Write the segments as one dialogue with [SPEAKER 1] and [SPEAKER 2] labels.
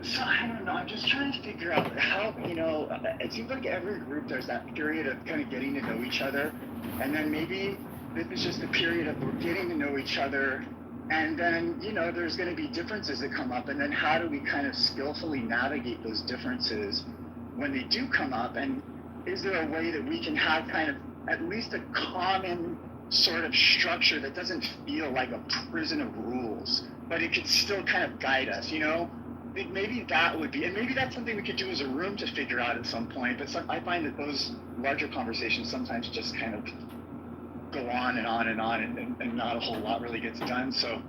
[SPEAKER 1] So I don't know. I'm just trying to figure out how, it seems like every group there's that period of kind of getting to know each other, and then maybe this is just a period of we're getting to know each other, and then there's going to be differences that come up, and then how do we kind of skillfully navigate those differences when they do come up, and is there a way that we can have kind of at least a common sort of structure that doesn't feel like a prison of rules, but it could still kind of guide us, I think maybe that would be, and maybe that's something we could do as a room to figure out at some point, but I find that those larger conversations sometimes just kind of go on and on and on, and not a whole lot really gets done. So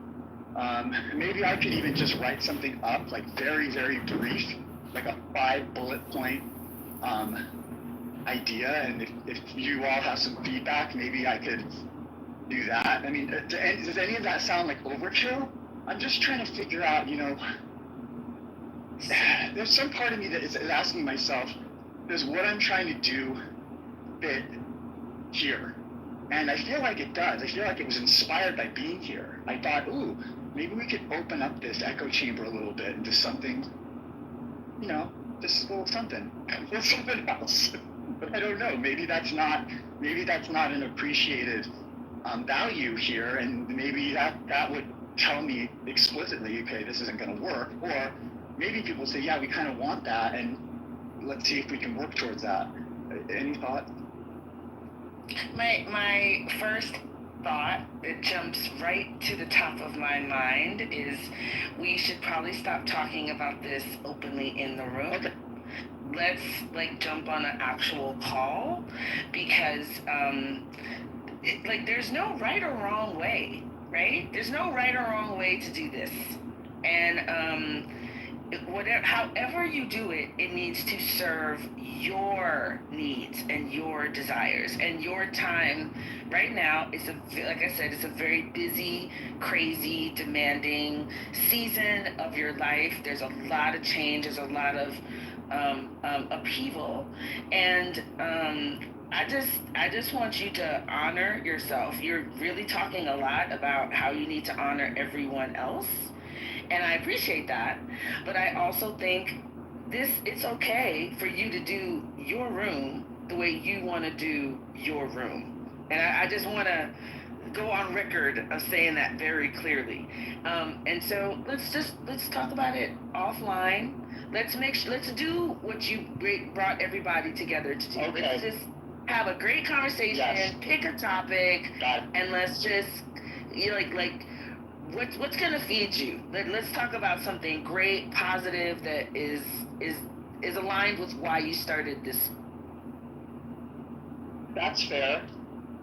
[SPEAKER 1] maybe I could even just write something up, like very, very brief, like a 5 bullet point idea, and if you all have some feedback, maybe I could do that. I mean, does any of that sound like overkill? I'm just trying to figure out, there's some part of me that is asking myself, does what I'm trying to do fit here? And I feel like it does. I feel like it was inspired by being here. I thought, ooh, maybe we could open up this echo chamber a little bit into something, just a little something else. But I don't know. Maybe that's not an appreciated value here, and maybe that would tell me explicitly, okay, this isn't going to work. Or maybe people say, yeah, we kind of want that, and let's see if we can work towards that. Any thought?
[SPEAKER 2] My first thought that jumps right to the top of my mind is we should probably stop talking about this openly in the room.
[SPEAKER 1] Okay.
[SPEAKER 2] Let's jump on an actual call, because there's no right or wrong way, right? There's no right or wrong way to do this, and however you do it, it needs to serve your needs and your desires and your time. Right now, like I said, it's a very busy, crazy, demanding season of your life. There's a lot of change. There's a lot of upheaval, and I just want you to honor yourself. You're really talking a lot about how you need to honor everyone else, and I appreciate that. But I also think it's okay for you to do your room the way you want to do your room, and I just want to go on record of saying that very clearly. And so let's talk about it offline. Let's do what you brought everybody together to do.
[SPEAKER 1] Okay.
[SPEAKER 2] Let's just have a great conversation.
[SPEAKER 1] Yes.
[SPEAKER 2] Pick a topic, and let's just what's gonna feed you. Let's talk about something great, positive, that is aligned with why you started this.
[SPEAKER 1] That's fair,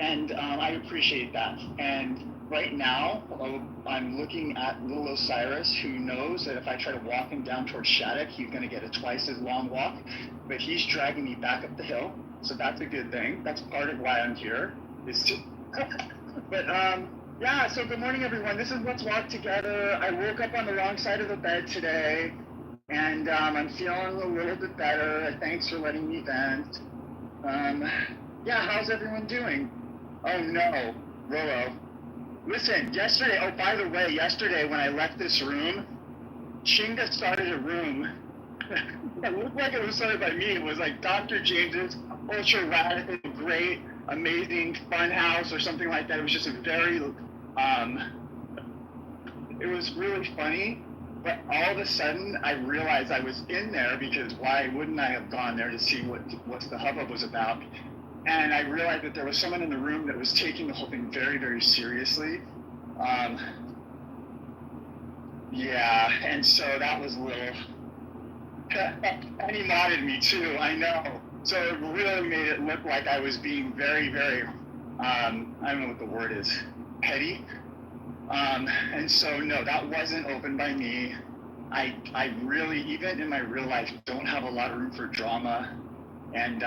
[SPEAKER 1] and I appreciate that. And right now, I'm looking at little Osiris, who knows that if I try to walk him down towards Shattuck, he's going to get a twice as long walk, but he's dragging me back up the hill, so that's a good thing. That's part of why I'm here. But yeah, so good morning, everyone. This is Let's Walk Together. I woke up on the wrong side of the bed today, and I'm feeling a little bit better. Thanks for letting me vent. Yeah, how's everyone doing? Oh no, Rolo. Listen, yesterday when I left this room, Chinga started a room that looked like it was started by me. It was like Dr. James's ultra radical, great, amazing fun house or something like that. It was just a very, it was really funny, but all of a sudden I realized I was in there, because why wouldn't I have gone there to see what the hubbub was about? And I realized that there was someone in the room that was taking the whole thing very, very seriously. Yeah, and so that was a little, and he modded me too, I know. So it really made it look like I was being very, very, I don't know what the word is, petty. And so no, that wasn't opened by me. I really, even in my real life, don't have a lot of room for drama. And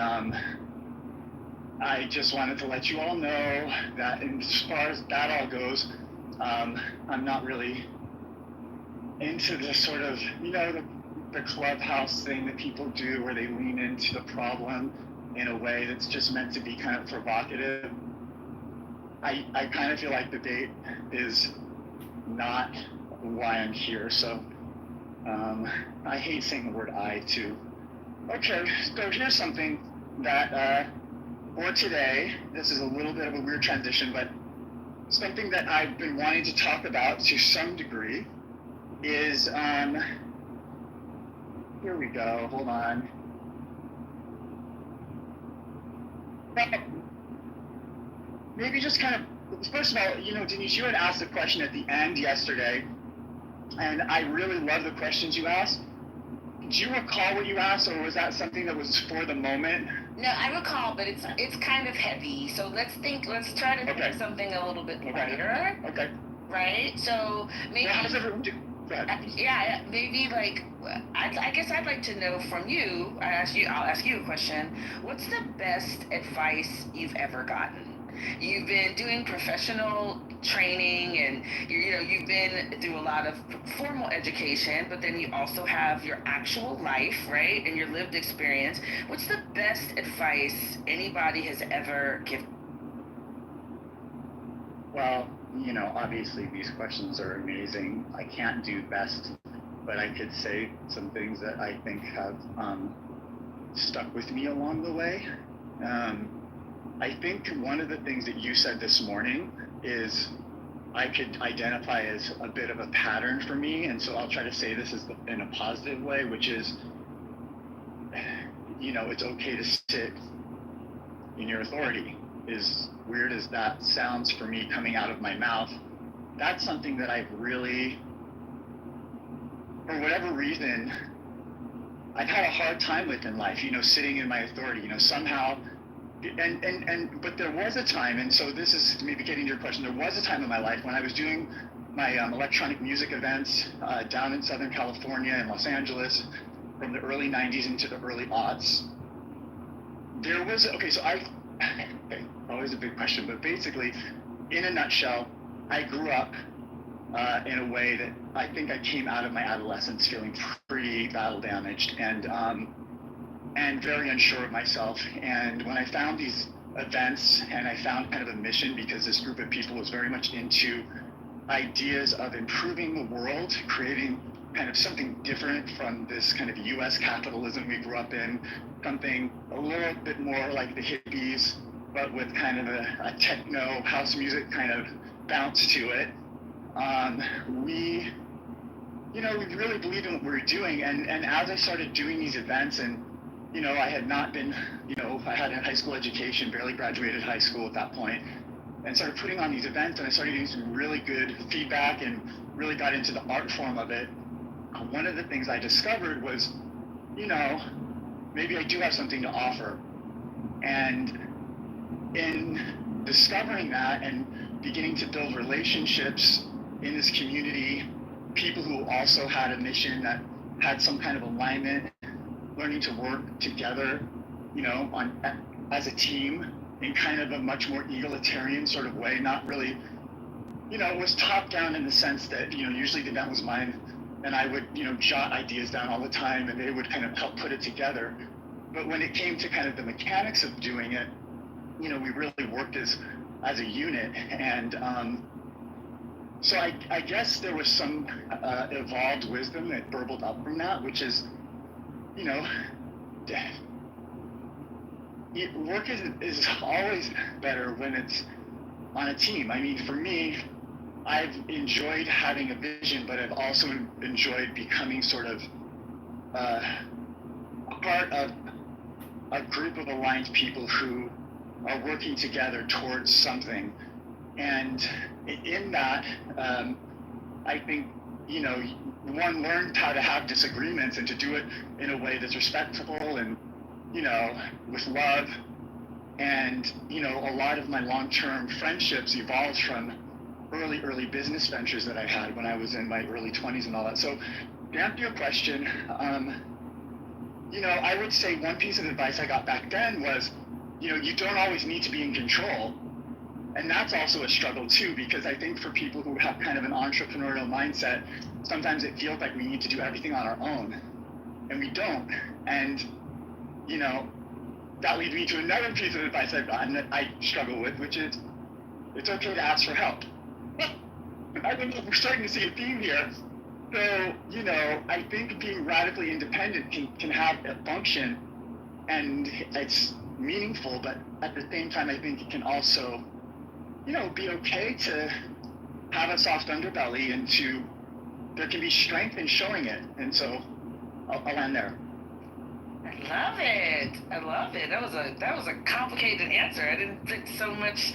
[SPEAKER 1] I just wanted to let you all know that as far as that all goes, I'm not really into the sort of, the clubhouse thing that people do where they lean into the problem in a way that's just meant to be kind of provocative. I kind of feel like debate is not why I'm here. So I hate saying the word I too. Okay, so here's something that for today, this is a little bit of a weird transition, but something that I've been wanting to talk about to some degree is, here we go, hold on. Well, maybe just kind of, first of all, you know, Denise, you had asked a question at the end yesterday, and I really love the questions you asked. Do you recall what you asked, or was that something that was for the moment?
[SPEAKER 2] No, I recall, but it's kind of heavy. So let's try to think of something a little bit lighter.
[SPEAKER 1] Okay.
[SPEAKER 2] Right? So maybe.
[SPEAKER 1] Well, how's everyone doing?
[SPEAKER 2] Yeah, maybe like I guess I'd like to know from you. I'll ask you a question. What's the best advice you've ever gotten? You've been doing professional training, and you've been through a lot of formal education, but then you also have your actual life, right, and your lived experience. What's the best advice anybody has ever given?
[SPEAKER 1] Well, you know, obviously these questions are amazing. I can't do best, but I could say some things that I think have stuck with me along the way. I think one of the things that you said this morning is I could identify as a bit of a pattern for me, and so I'll try to say this in a positive way, which is, you know, it's okay to sit in your authority. As weird as that sounds for me coming out of my mouth, that's something that I've really, for whatever reason, I've had a hard time with in life, you know, sitting in my authority, you know, somehow. But there was a time, and so this is maybe getting to your question, there was a time in my life when I was doing my electronic music events down in Southern California and Los Angeles from the early 90s into the early aughts. There was, always a big question, but basically, in a nutshell, I grew up in a way that I think I came out of my adolescence feeling pretty battle damaged and very unsure of myself. And when I found these events and I found kind of a mission, because this group of people was very much into ideas of improving the world, creating kind of something different from this kind of US capitalism we grew up in, something a little bit more like the hippies, but with kind of a techno house music kind of bounce to it. We really believed in what we were doing. And as I started doing these events, and you know, I had not been, you know, I had a high school education, barely graduated high school at that point, and started putting on these events, and I started getting some really good feedback and really got into the art form of it. One of the things I discovered was, you know, maybe I do have something to offer. And in discovering that and beginning to build relationships in this community, people who also had a mission that had some kind of alignment, learning to work together, you know, as a team in kind of a much more egalitarian sort of way, not really, you know, it was top down in the sense that, you know, usually the event was mine and I would, you know, jot ideas down all the time and they would kind of help put it together. But when it came to kind of the mechanics of doing it, you know, we really worked as a unit. And so I guess there was some evolved wisdom that burbled up from that, which is, you know, work is always better when it's on a team. I mean, for me, I've enjoyed having a vision, but I've also enjoyed becoming sort of part of a group of aligned people who are working together towards something. And in that, I think, you know, one learned how to have disagreements and to do it in a way that's respectful and, you know, with love. And, you know, a lot of my long-term friendships evolved from early business ventures that I had when I was in my early 20s and all that. So to answer your question, you know, I would say one piece of advice I got back then was, you know, you don't always need to be in control. And that's also a struggle too, because I think for people who have kind of an entrepreneurial mindset, sometimes it feels like we need to do everything on our own, and we don't. And, you know, that leads me to another piece of advice I've gotten that I struggle with, which is, it's okay to ask for help. I think we're starting to see a theme here. So, I think being radically independent can have a function and it's meaningful, but at the same time, I think it can also, be okay to have a soft underbelly and there can be strength in showing it. And so I'll end there.
[SPEAKER 2] I love it. I love it. That was a complicated answer. I didn't think so much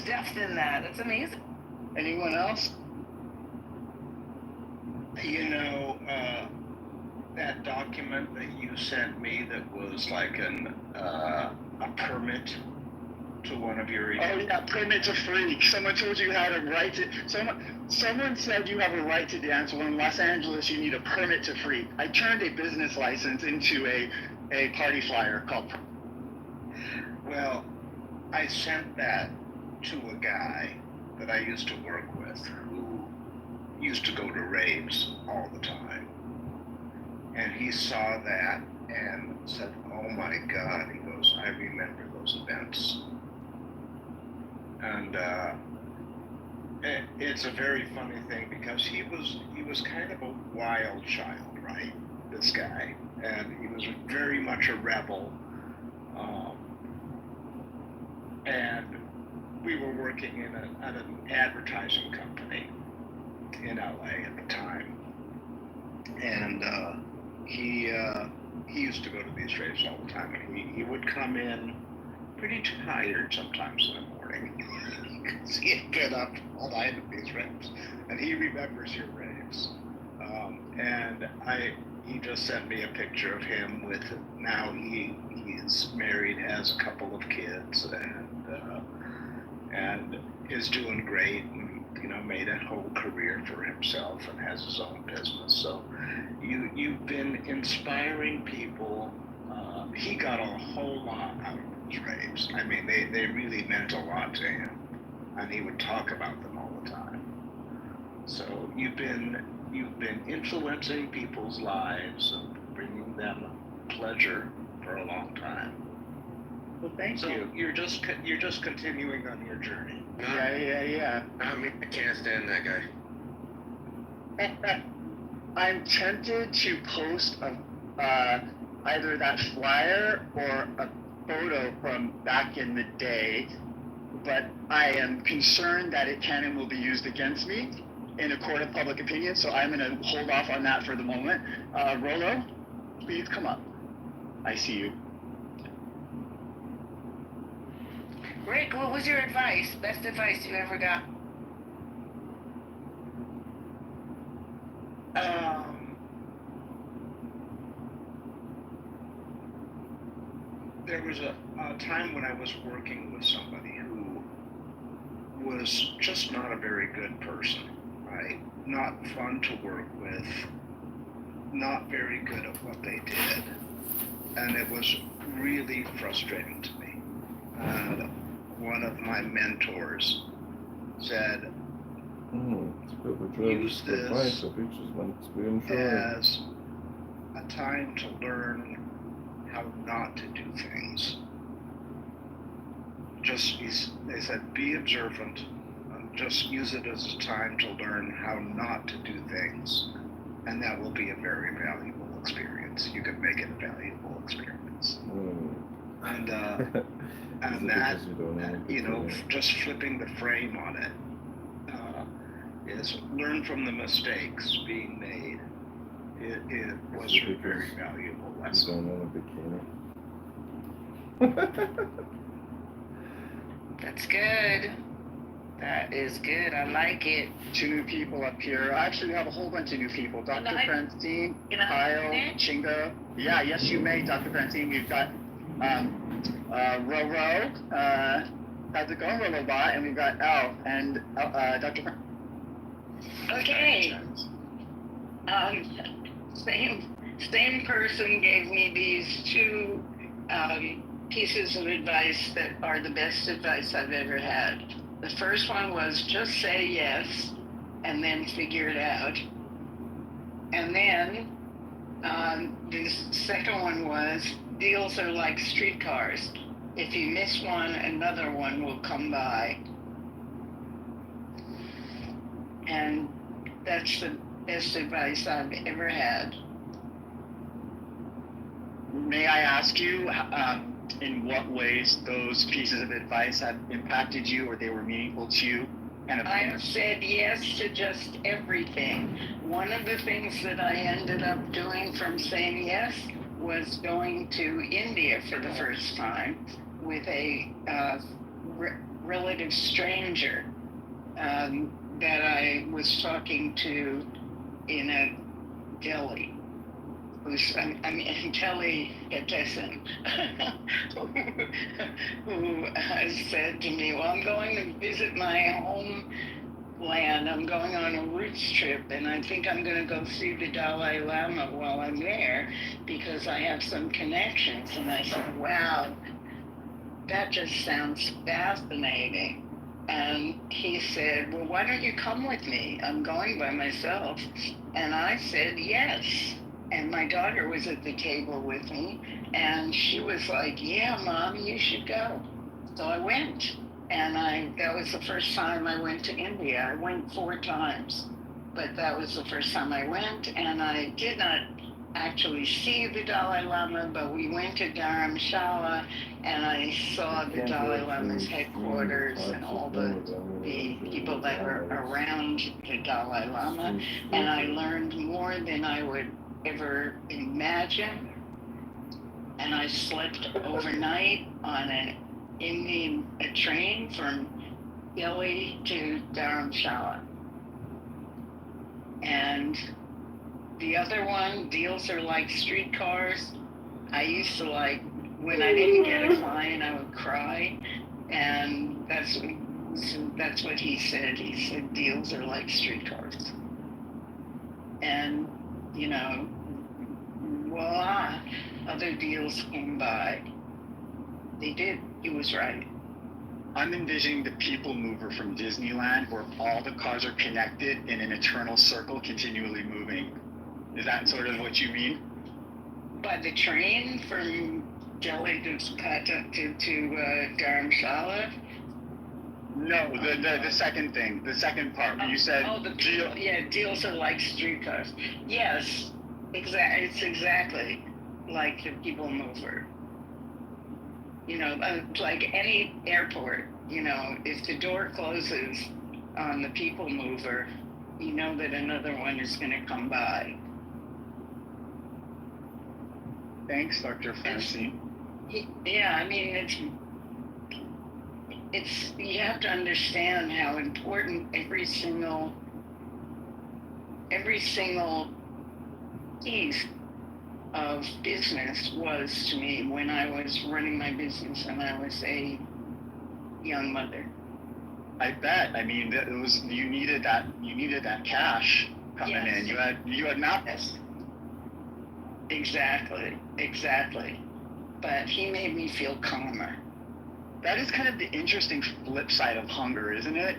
[SPEAKER 2] depth in that. That's amazing.
[SPEAKER 1] Anyone else?
[SPEAKER 3] That document that you sent me that was like a permit to one of your
[SPEAKER 1] Oh yeah, permit to freak. Someone told you had a right to. Someone said you have a right to dance. Well, in Los Angeles, you need a permit to freak. I turned a business license into a party flyer called.
[SPEAKER 3] Well, I sent that to a guy that I used to work with who used to go to raves all the time. And he saw that and said, "Oh my God," he goes, "I remember those events." And it's a very funny thing because he was kind of a wild child, right? This guy, and he was very much a rebel. And we were working at an advertising company in LA at the time, and he used to go to these raves all the time, and he would come in pretty tired sometimes in the morning because he had been up all night at these raves, and he remembers your raves. And he just sent me a picture of him with, now he's married, has a couple of kids, and is doing great, and made a whole career for himself and has his own business. So you've been inspiring people. He got a whole lot out of those raves. I mean, they really meant a lot to him, and he would talk about them all the time. So you've been influencing people's lives and bringing them pleasure for a long time.
[SPEAKER 1] Well, thank you.
[SPEAKER 3] You're just continuing on your journey.
[SPEAKER 1] Yeah.
[SPEAKER 4] I can't stand that guy.
[SPEAKER 1] I'm tempted to post either that flyer or a photo from back in the day, but I am concerned that it can and will be used against me in a court of public opinion, so I'm going to hold off on that for the moment. Rolo, please come up. I see you.
[SPEAKER 2] Rick, what was your advice? Best advice you ever got?
[SPEAKER 3] There was a time when I was working with somebody who was just not a very good person, right? Not fun to work with, not very good at what they did. And it was really frustrating to me. And one of my mentors said, use this as a time to learn how not to do things. They said, be observant, and just use it as a time to learn how not to do things, and that will be a very valuable experience. You can make it a valuable experience. And that, just flipping the frame on it, is learn from the mistakes being made. It was a very valuable lesson.
[SPEAKER 2] That's good. That is good. I like it.
[SPEAKER 1] 2 new people up here. Actually, we have a whole bunch of new people. Dr. Francine, Kyle, Chinga. Yeah, yes, you may, Dr. Francine. We've got Roro. How's it going, Rolobot? And we've got Al and Dr. Francine.
[SPEAKER 5] Okay. Same person gave me these 2 pieces of advice that are the best advice I've ever had. The first one was just say yes and then figure it out. And then the second one was deals are like streetcars. If you miss one, another one will come by. And that's the best advice I've ever had.
[SPEAKER 1] May I ask you in what ways those pieces of advice have impacted you or they were meaningful to you?
[SPEAKER 5] I have said yes to just everything. One of the things that I ended up doing from saying yes was going to India for the first time with a relative stranger that I was talking to in a deli. Delicatessen, who said to me, well, I'm going to visit my homeland. I'm going on a roots trip, and I think I'm going to go see the Dalai Lama while I'm there because I have some connections. And I said, wow, that just sounds fascinating. And he said, well, why don't you come with me? I'm going by myself. And I said, yes. And my daughter was at the table with me, and she was like, yeah, Mom, you should go. So I went, and that was the first time I went to India. I went 4 times, but that was the first time I went, and I did not actually see the Dalai Lama, but we went to Dharamshala, and I saw the Dalai Lama's headquarters and all the people that were around the Dalai Lama, and I learned more than I would ever imagine. And I slept overnight on a train from Delhi to Dharamshala. And the other one, deals are like streetcars. I used to when I didn't get a client, I would cry, and that's what he said. He said deals are like streetcars. And voila, other deals came by. They did. He was right.
[SPEAKER 1] I'm envisioning the people mover from Disneyland where all the cars are connected in an eternal circle continually moving. Is that sort of what you mean?
[SPEAKER 5] By the train from Delhi to Dharamshala?
[SPEAKER 1] No, the second thing, the second part. You said
[SPEAKER 5] deals are like streetcars. Yes, it's exactly like the people mover. Like any airport, if the door closes on the people mover, you know that another one is going to come by.
[SPEAKER 1] Thanks, Dr. Francine.
[SPEAKER 5] Yeah, I mean, it's you have to understand how important every single piece of business was to me when I was running my business and I was a young mother.
[SPEAKER 1] I bet. I mean, you needed that cash coming in. You had not.
[SPEAKER 5] Yes. Exactly. But he made me feel calmer.
[SPEAKER 1] That is kind of the interesting flip side of hunger, isn't it?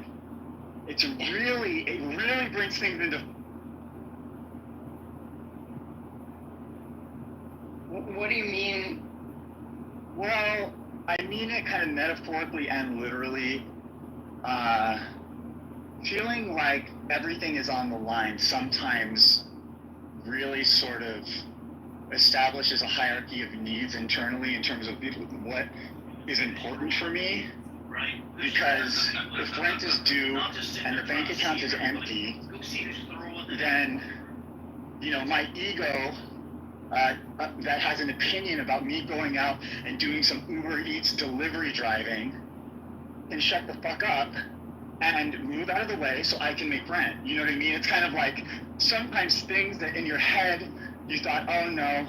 [SPEAKER 1] It really brings things into.
[SPEAKER 5] What do you mean?
[SPEAKER 1] Well, I mean it kind of metaphorically and literally. Feeling like everything is on the line sometimes really sort of establishes a hierarchy of needs internally in terms of what is important for me. Right. Because if rent is due and the bank account is empty, then my ego that has an opinion about me going out and doing some Uber Eats delivery driving can shut the fuck up and move out of the way so I can make rent. You know what I mean? It's kind of like sometimes things that in your head you thought, oh no,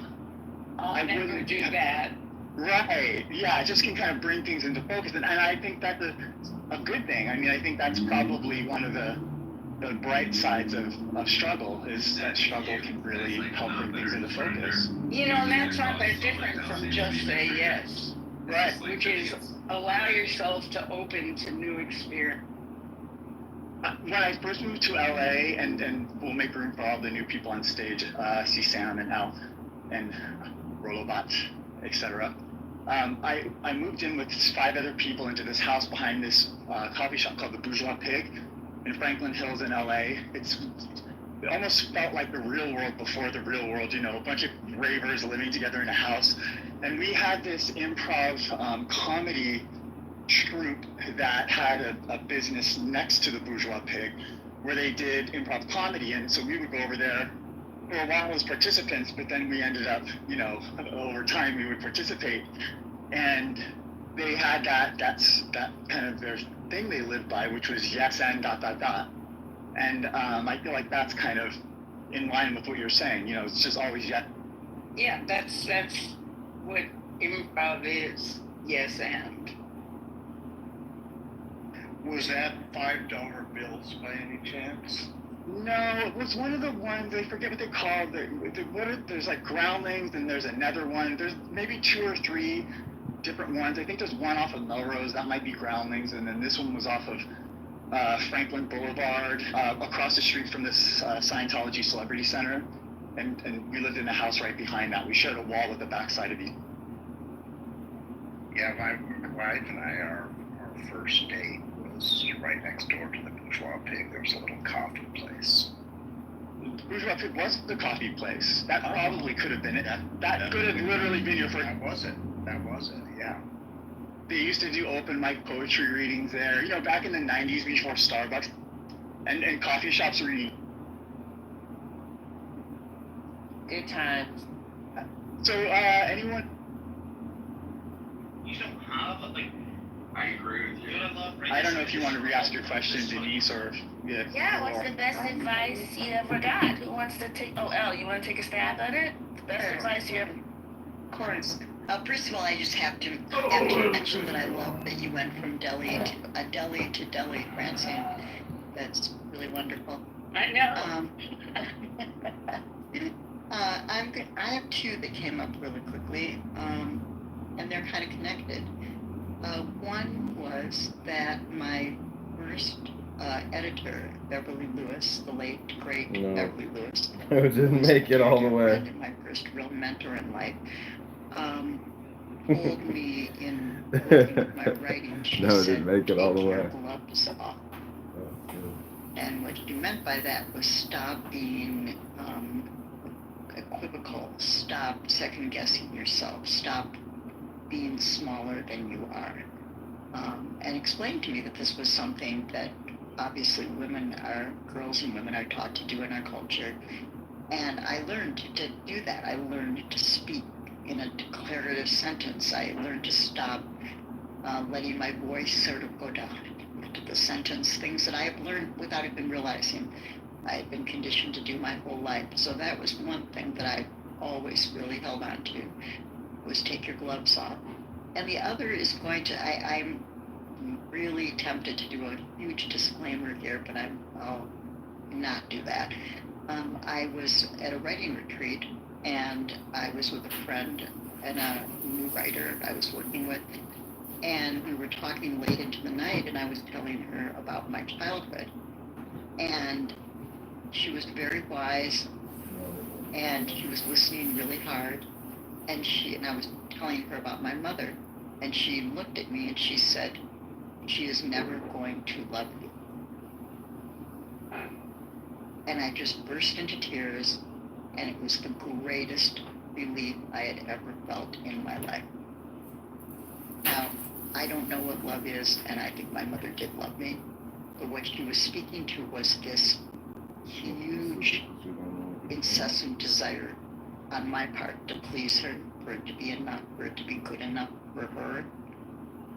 [SPEAKER 5] I wouldn't do that.
[SPEAKER 1] Right. Yeah, it just can kind of bring things into focus. And I think that's a good thing. I mean, I think that's probably one of the bright sides of struggle is that struggle can really help bring things into focus.
[SPEAKER 5] And that's not that different from just say yes.
[SPEAKER 1] Right.
[SPEAKER 5] Which is allow yourself to open to new experience.
[SPEAKER 1] When I first moved to LA, and we'll make room for all the new people on stage, see Sam and Al and Rolobot, etc. I moved in with 5 other people into this house behind this coffee shop called the Bourgeois Pig in Franklin Hills in LA. It's it almost felt like the real world before the real world, you know, a bunch of ravers living together in a house. And we had this improv comedy troupe that had a business next to the Bourgeois Pig where they did improv comedy. And so we would go over there for a while as participants, but then we ended up, you know, over time we would participate. And they had that kind of their thing they lived by, which was yes and ... And I feel like that's kind of in line with what you're saying. You know, it's just always yes.
[SPEAKER 5] Yeah, that's what improv is. Yes, and.
[SPEAKER 3] Was that $5 bills by any chance?
[SPEAKER 1] No, it was one of the ones, I forget what they called. There's like groundlings and there's another one. There's maybe 2 or 3 different ones. I think there's one off of Melrose, that might be groundlings. And then this one was off of Franklin Boulevard, across the street from this Scientology Celebrity Center. And we lived in a house right behind that. We shared a wall at the backside of the...
[SPEAKER 3] Yeah, my wife and I, our first date was right next door to the Bourgeois Pig. There was a little coffee place.
[SPEAKER 1] Bourgeois Pig was the coffee place. That probably could have been it. That could have literally been your first...
[SPEAKER 3] That was it, yeah.
[SPEAKER 1] They used to do open mic poetry readings there, you know, back in the 90s before Starbucks and coffee shops were
[SPEAKER 2] Good times.
[SPEAKER 1] So, anyone?
[SPEAKER 4] You don't have, like, I agree with you.
[SPEAKER 1] I don't know if you want to re-ask your question, Denise, or...
[SPEAKER 2] Yeah, what's the best advice you ever got? Who wants to take... Oh, Elle, you want to take a stab at it? The best advice you ever...
[SPEAKER 6] Of course. First of all, I just have to mention that I love that you went from Delhi to Delhi, Francine. That's really wonderful.
[SPEAKER 5] I know.
[SPEAKER 6] I have 2 that came up really quickly, and they're kind of connected. One was that my first editor, Beverly Lewis, the late, great Beverly Lewis,
[SPEAKER 7] who didn't make it all the way.
[SPEAKER 6] My first real mentor in life. Told me in looking at my writing, she said,
[SPEAKER 7] didn't make it all the
[SPEAKER 6] "Take
[SPEAKER 7] way."
[SPEAKER 6] your gloves off." And what she meant by that was stop being equivocal, stop second-guessing yourself, stop being smaller than you are. And explained to me that this was something that obviously girls and women are taught to do in our culture. And I learned to do that. I learned to speak in a declarative sentence. I learned to stop letting my voice sort of go down into the sentence, things that I have learned without even realizing I had been conditioned to do my whole life. So that was one thing that I always really held on to, was take your gloves off. And the other is I'm really tempted to do a huge disclaimer here, but I'll not do that. I was at a writing retreat, and I was with a friend and a new writer I was working with, and we were talking late into the night, and I was telling her about my childhood. And she was very wise, and she was listening really hard, and I was telling her about my mother, and she looked at me and she said, "She is never going to love you." And I just burst into tears, and it was the greatest relief I had ever felt in my life. Now, I don't know what love is, and I think my mother did love me, but what she was speaking to was this huge, incessant desire on my part to please her, for it to be enough, for it to be good enough for her.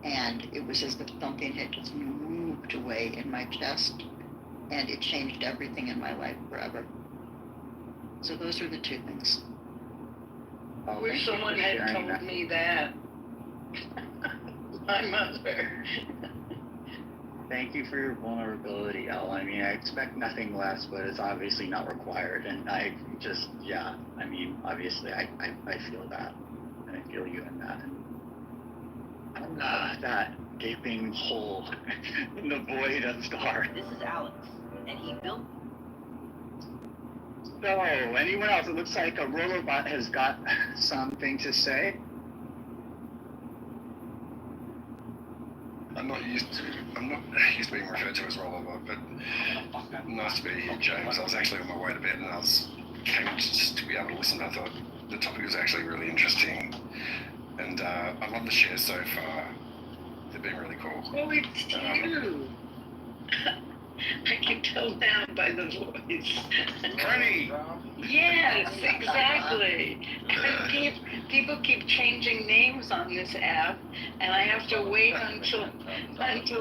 [SPEAKER 6] And it was as if something had just moved away in my chest, and it changed everything in my life forever. So those are the 2 things.
[SPEAKER 5] I wish someone had told me that. My mother.
[SPEAKER 1] Thank you for your vulnerability, Elle. I mean, I expect nothing less, but it's obviously not required. And I just, I mean, obviously, I feel that. And I feel you in that. And that gaping hole in the void of the heart.
[SPEAKER 8] This is Alex, and he built...
[SPEAKER 1] So, anyone else? It looks like a Rolobot has got something to say.
[SPEAKER 9] I'm not used to being referred to as role a lot, but nice to be here, James. I was actually on my way to bed and came just to be able to listen. I thought the topic was actually really interesting, and I love the shares so far. They've been really cool.
[SPEAKER 5] Oh, it's you. I can tell now by the voice.
[SPEAKER 9] Connie!
[SPEAKER 5] Yes, exactly. And people keep changing names on this app, and I have to wait until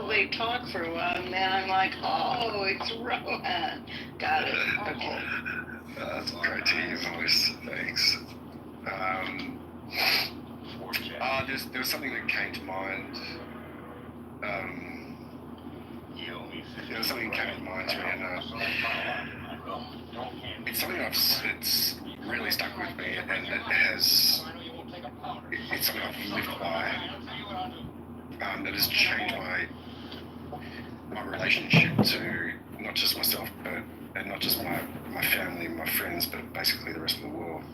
[SPEAKER 5] they talk for a while, and then I'm like, oh, it's Rohan. Got it. Okay.
[SPEAKER 9] That's great to hear your voice. Thanks. There was something that came to mind. There was something that came to mind to me, and it's something it's really stuck with me, and it's something I've lived by. That has changed my relationship to not just myself, and not just my family, my friends, but basically the rest of the world.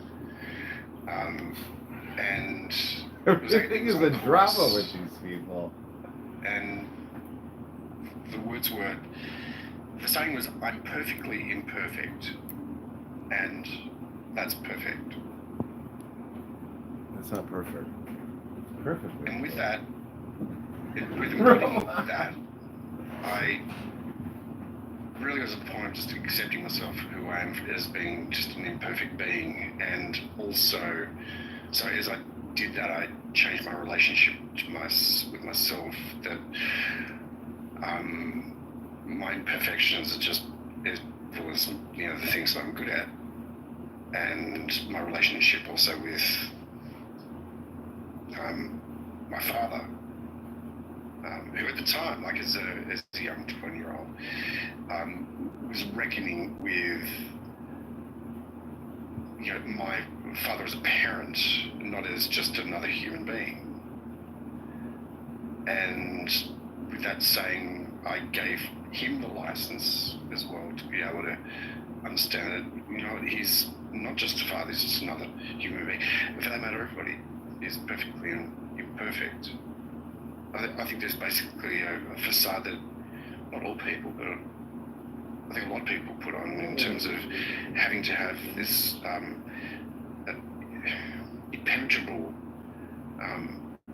[SPEAKER 9] And
[SPEAKER 7] everything is a drama with these people.
[SPEAKER 9] And the saying was, I'm perfectly imperfect, and that's perfect.
[SPEAKER 7] That's not perfect. It's perfect.
[SPEAKER 9] And with that, I really got to the point of just accepting myself, who I am, as being just an imperfect being, and also, so as I did that, I changed my relationship with myself, that my imperfections are just influence, the things that I'm good at, and my relationship also with my father, who at the time, like as a young 20-year-old, was reckoning with my father as a parent, not as just another human being. And with that saying, I gave him the license as well to be able to understand that, he's not just a father, he's just another human being. And for that matter, everybody is perfectly imperfect. I think there's basically a facade that not all people, but I think a lot of people put on in terms of having to have this impenetrable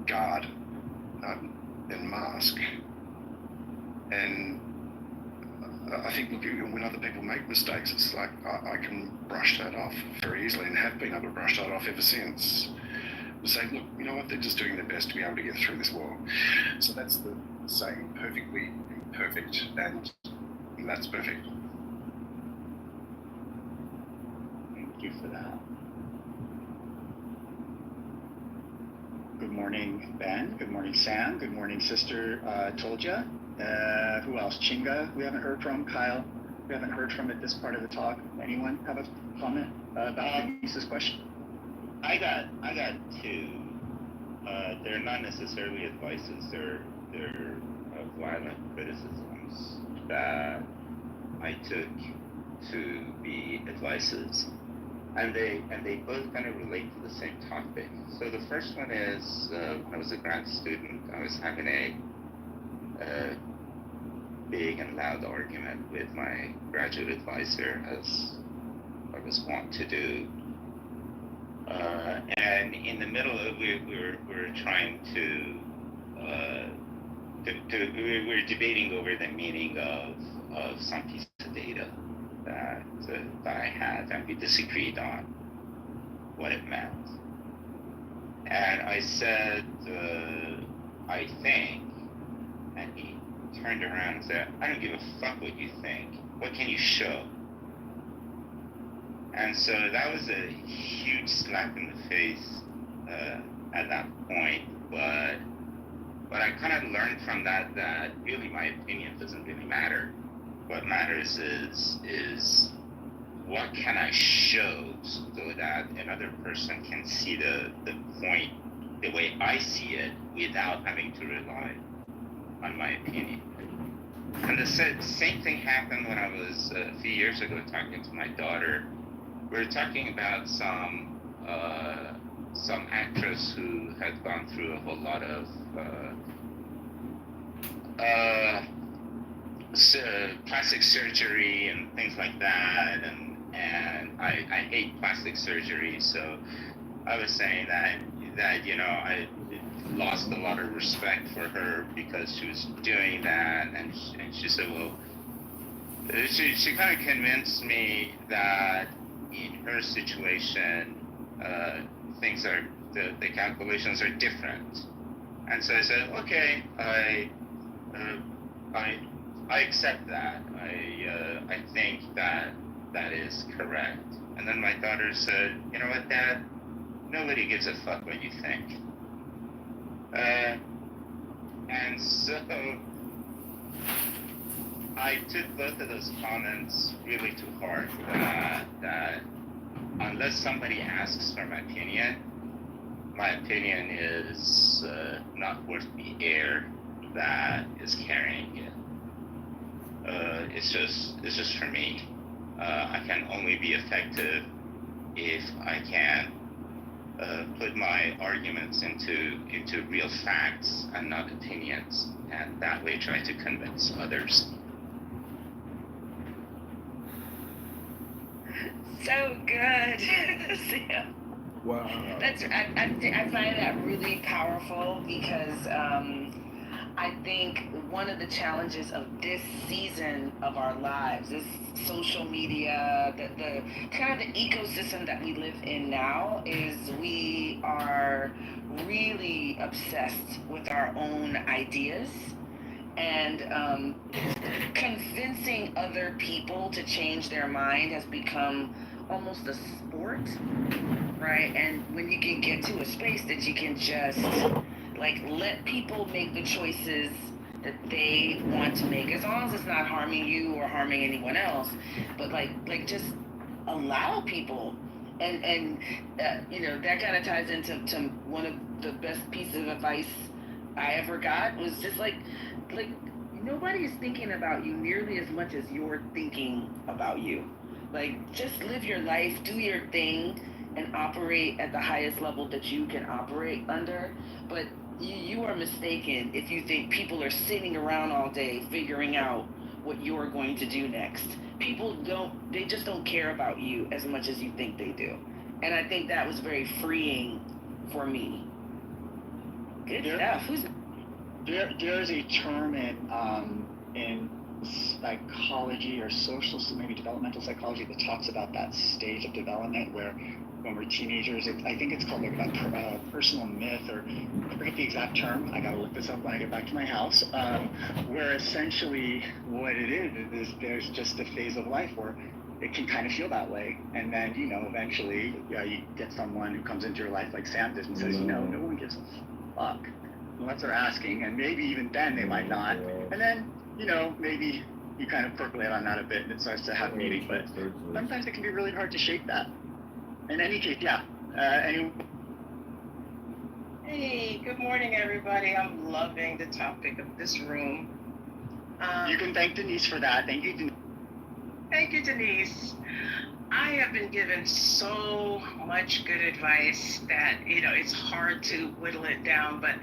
[SPEAKER 9] guard and mask. And I think, look, when other people make mistakes, it's like I can brush that off very easily, and have been able to brush that off ever since. Saying, look, you know what, they're just doing their best to be able to get through this world. So that's the saying, perfectly imperfect, and that's perfect.
[SPEAKER 1] Thank you for that. Good morning, Ben. Good morning, Sam. Good morning, Sister Tolja. Who else? Chinga, we haven't heard from. Kyle, we haven't heard from at this part of the talk. Anyone have a comment about Denise's question?
[SPEAKER 10] I got two. They're not necessarily advices. They're violent criticisms that I took to be advices, and they both kind of relate to the same topic. So the first one is when I was a grad student, I was having a big and loud argument with my graduate advisor, as I was wont to do. And in the middle of we were trying to we were debating over the meaning of some piece of data that I had, and we disagreed on what it meant. And I said, I think, and he turned around and said, I don't give a fuck what you think. What can you show? And so that was a huge slap in the face at that point. But I kind of learned from that really my opinion doesn't really matter. What matters is what can I show so that another person can see the point the way I see it without having to rely on my opinion. And the same thing happened when I was a few years ago talking to my daughter. We were talking about some actress who had gone through a whole lot of plastic surgery and things like that, and I hate plastic surgery, so I was saying that I lost a lot of respect for her because she was doing that, and she said, well, she kind of convinced me that in her situation, the calculations are different, and so I said, okay, I accept that. I think that is correct. And then my daughter said, you know what, Dad? Nobody gives a fuck what you think. And so I took both of those comments really to heart. That unless somebody asks for my opinion is not worth the air that is carrying it. It's just for me. I can only be effective if I can put my arguments into real facts and not opinions, and that way try to convince others.
[SPEAKER 2] So good. Sam.
[SPEAKER 7] Wow.
[SPEAKER 2] I find that really powerful because I think one of the challenges of this season of our lives, this social media, the kind of the ecosystem that we live in now, is we are really obsessed with our own ideas, and convincing other people to change their mind has become almost a sport, right? And when you can get to a space that you can just let people make the choices that they want to make, as long as it's not harming you or harming anyone else, but just allow people, and that kind of ties into one of the best pieces of advice I ever got, was just like nobody is thinking about you nearly as much as you're thinking about you. Just live your life, do your thing, and operate at the highest level that you can operate under. But you are mistaken if you think people are sitting around all day figuring out what you're going to do next. People they just don't care about you as much as you think they do. And I think that was very freeing for me. Good stuff.
[SPEAKER 1] There's a term in psychology or maybe developmental psychology that talks about that stage of development where when we're teenagers, I think it's called a personal myth, or I forget the exact term. I gotta look this up when I get back to my house. Where essentially what it is there's just a phase of life where it can kind of feel that way, and then eventually you get someone who comes into your life like Sam did and says, no one gives a fuck unless they're asking, and maybe even then they might not, and then maybe you kind of percolate on that a bit and it starts to have meaning, but sometimes it can be really hard to shake that. In any case,
[SPEAKER 11] Hey, good morning, everybody. I'm loving the topic of this room.
[SPEAKER 1] You can thank Denise for that. Thank you, Denise.
[SPEAKER 11] Thank you, Denise. I have been given so much good advice that, it's hard to whittle it down, but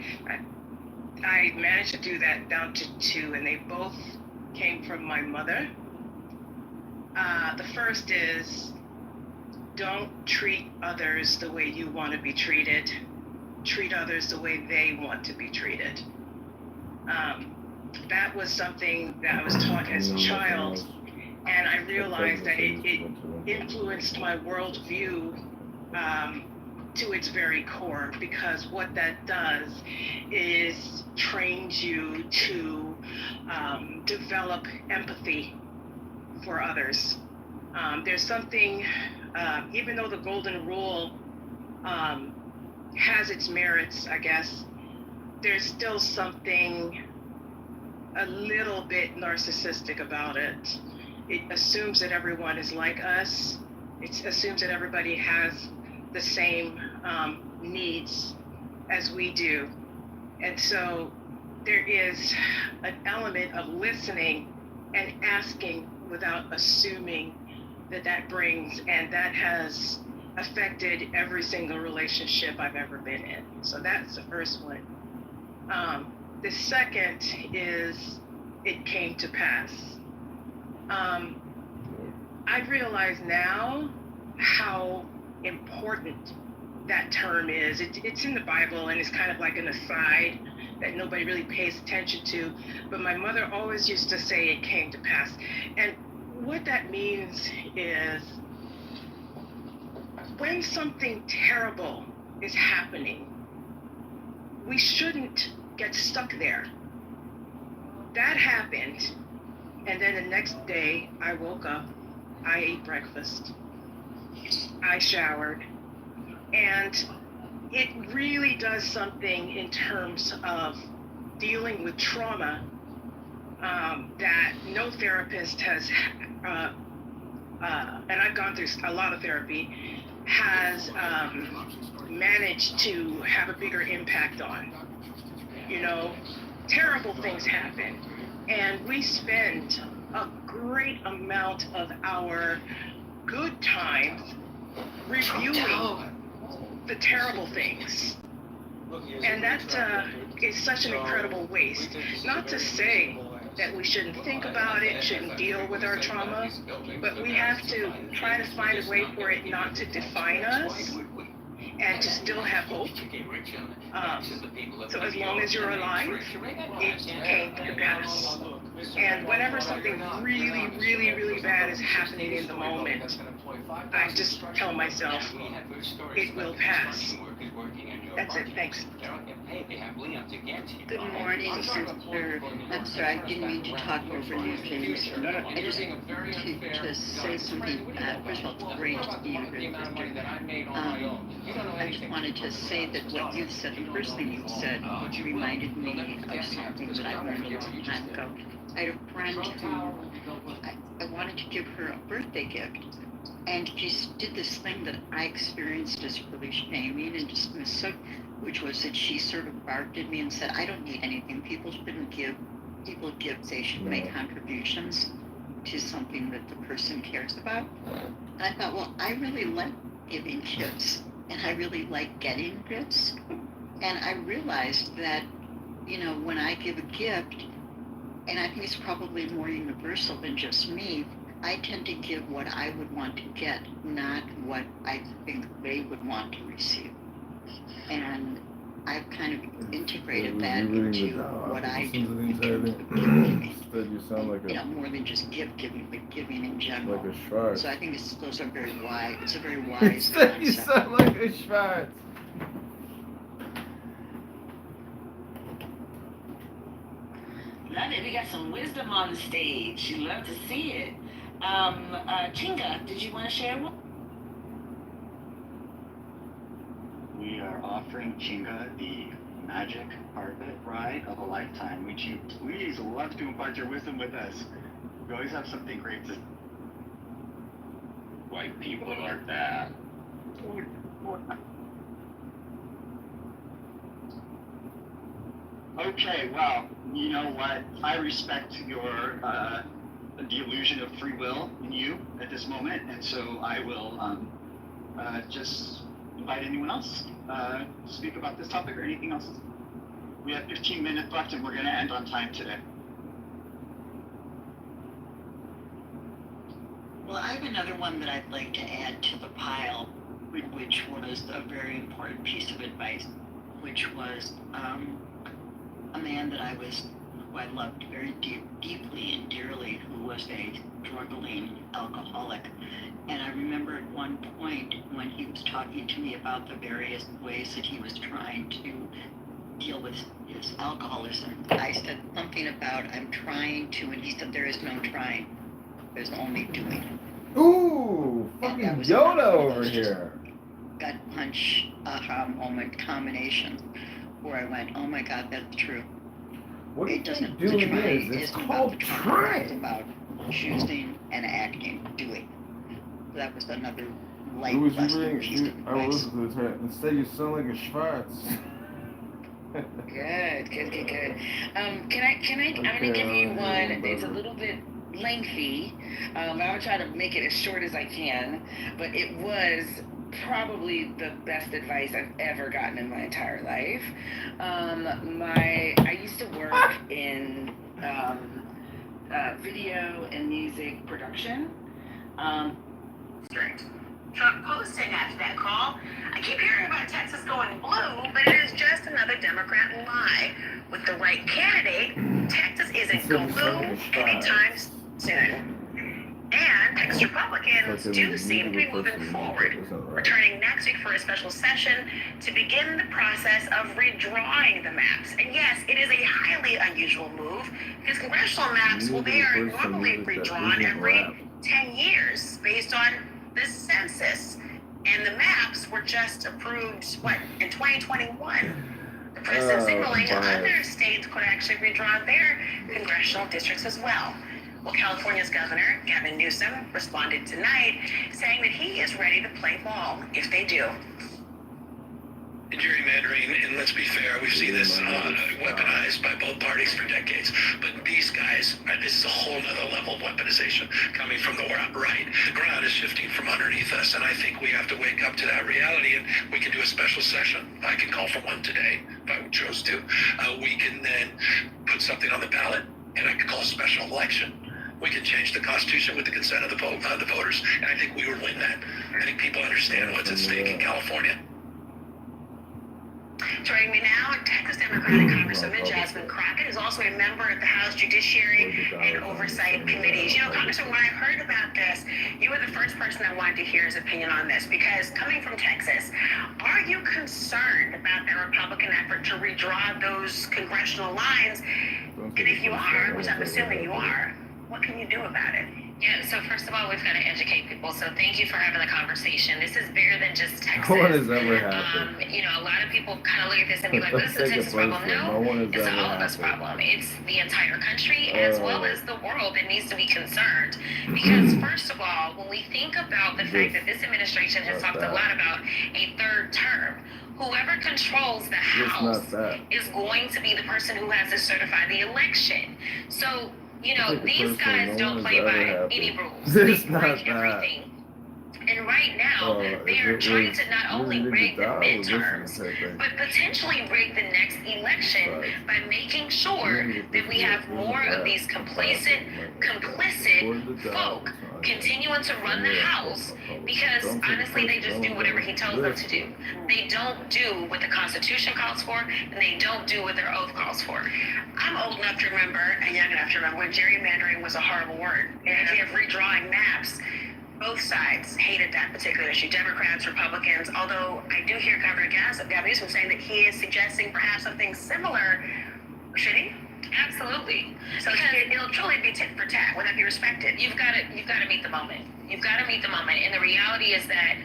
[SPEAKER 11] I managed to do that down to 2, and they both came from my mother. The first is, don't treat others the way you want to be treated. Treat others the way they want to be treated. That was something that I was taught as a child, and I realized that it influenced my worldview to its very core, because what that does is trains you to develop empathy for others. There's something, even though the golden rule has its merits, I guess, there's still something a little bit narcissistic about it. It assumes that everyone is like us. It assumes that everybody has the same needs as we do. And so there is an element of listening and asking without assuming that brings, and that has affected every single relationship I've ever been in. So that's the first one. The second is it came to pass. I realize now how important that term is. It's in the Bible, and it's kind of like an aside that nobody really pays attention to. But my mother always used to say it came to pass. And what that means is when something terrible is happening, we shouldn't get stuck there. That happened, and then the next day I woke up, I ate breakfast, I showered, and it really does something in terms of dealing with trauma that no therapist has, and I've gone through a lot of therapy, has managed to have a bigger impact on. You know, terrible things happen, and we spend a great amount of our good times reviewing the terrible things. And that is such an incredible waste. Not to say that we shouldn't think about it, shouldn't deal with our trauma, but we have to try to find a way for it not to define us and to still have hope. So as long as you're alive, it came to pass. And whenever something really, really, really bad is happening in the moment, I just tell myself, it will pass. That's it, thanks.
[SPEAKER 6] Good morning, Sister. I'm sorry, I didn't mean to talk over you, James. I just to say something. First of all, it's great to be here, Sister. I just wanted to say that what you said, the first thing you said, reminded me of something that I learned a long time ago. I had a friend who I wanted to give her a birthday gift, and she did this thing that I experienced as really shaming and dismissive, which was that she sort of barked at me and said, I don't need anything. People shouldn't give. People give, they should make contributions to something that the person cares about. And I thought, well, I really like giving gifts, and I really like getting gifts. And I realized that, you know, when I give a gift, and I think it's probably more universal than just me, I tend to give what I would want to get, not what I think they would want to receive. And I've kind of integrated that into what I do in terms of giving.
[SPEAKER 7] You sound like
[SPEAKER 6] You know, more than just giving, but giving in general.
[SPEAKER 7] like a Schwartz.
[SPEAKER 6] So I think those are very wise. It's a very wise
[SPEAKER 7] Instead, you
[SPEAKER 6] concept.
[SPEAKER 7] sound like a Schwartz.
[SPEAKER 2] Love it. We got some wisdom on the stage. You love to see it. Chinga, did you want to share one?
[SPEAKER 1] We are offering Chinga the magic carpet ride of a lifetime. Would you please love to impart your wisdom with us? We always have something great to.
[SPEAKER 10] White people are bad.
[SPEAKER 1] Okay, well, you know what? I respect your the illusion of free will in you at this moment, and so I will just invite anyone else to speak about this topic or anything else. We have 15 minutes left, and we're going to end on time today.
[SPEAKER 6] Well, I have another one that I'd like to add to the pile, which was a very important piece of advice, which was a man that who I loved very deeply and dearly, who was a struggling alcoholic. And I remember at one point when he was talking to me about the various ways that he was trying to deal with his alcoholism, I said something about, I'm trying to, and he said, there is no trying, there's only doing.
[SPEAKER 7] Ooh, fucking Yoda over here.
[SPEAKER 6] Gut punch, aha moment combination, where I went, oh my God, that's true.
[SPEAKER 7] What
[SPEAKER 6] It doesn't,
[SPEAKER 7] doing
[SPEAKER 6] the trying
[SPEAKER 7] is, it's
[SPEAKER 6] isn't
[SPEAKER 7] called
[SPEAKER 6] about the trying,
[SPEAKER 7] trying.
[SPEAKER 6] it's about choosing and acting, doing. So that was another light
[SPEAKER 7] Who was you
[SPEAKER 6] lesson
[SPEAKER 7] reading?
[SPEAKER 6] piece of
[SPEAKER 7] I was
[SPEAKER 6] advice.
[SPEAKER 7] listening to it. Instead, you sound like a Schwartz.
[SPEAKER 2] Good. I'm gonna give you one. It's a little bit lengthy. I'll try to make it as short as I can. But it was probably the best advice I've ever gotten in my entire life. I used to work in video and music production.
[SPEAKER 8] Trump posting after that call. I keep hearing about Texas going blue, but it is just another Democrat lie. With the right candidate, Texas isn't going blue anytime soon. And Texas Republicans do seem to be moving forward, returning next week for a special session to begin the process of redrawing the maps. And yes, it is a highly unusual move because congressional maps, well, they are normally redrawn every 10 years based on the census. And the maps were just approved, in 2021. The president signaling other states could actually redraw their congressional districts as well. Well, California's governor, Gavin Newsom, responded tonight saying that he is ready to play ball if they do.
[SPEAKER 12] Gerrymandering, and let's be fair, we've seen this weaponized by both parties for decades. But these guys, this is a whole other level of weaponization coming from the right. The ground is shifting from underneath us, and I think we have to wake up to that reality, and we can do a special session. I can call for one today if I chose to. We can then put something on the ballot, and I could call a special election. We can change the Constitution with the consent of the voters, and I think we would win that. I think people understand what's at stake in California.
[SPEAKER 8] Joining me now, Texas Democratic Congresswoman Jasmine Crockett is also a member of the House Judiciary and Oversight Committees. You know, Congressman, when I heard about this, you were the first person I wanted to hear his opinion on this, because coming from Texas, are you concerned about the Republican effort to redraw those congressional lines? And if you are, which I'm assuming you are, what can you do about it?
[SPEAKER 13] Yeah, so first of all, we've got to educate people. So thank you for having the conversation. This is bigger than just Texas.
[SPEAKER 7] No one has ever happened.
[SPEAKER 13] A lot of people kind of look at this and be like, this is a Texas problem. No, it's an all of us problem. It's the entire country as well as the world that needs to be concerned. Because first of all, when we think about the fact that this administration has talked a lot about a third term, whoever controls the House is going to be the person who has to certify the election. So, these guys don't play by any rules. They break everything. And right now, they are trying to not only rig the midterms, but potentially rig the next election by making sure that we have more of these complacent, complicit folk continuing to run the House, because honestly, they just do whatever he tells them to do. They don't do what the Constitution calls for, and they don't do what their oath calls for.
[SPEAKER 8] I'm old enough to remember, and young enough to remember, when gerrymandering was a horrible word. The idea of redrawing maps, both sides hated that particular issue, Democrats, Republicans, although I do hear Governor Gavin Newsom saying that he is suggesting perhaps something similar. Should he?
[SPEAKER 13] Absolutely.
[SPEAKER 8] So it'll truly be tit for tat. Would that be respected?
[SPEAKER 13] You've got to meet the moment. You've got to meet the moment. And the reality is that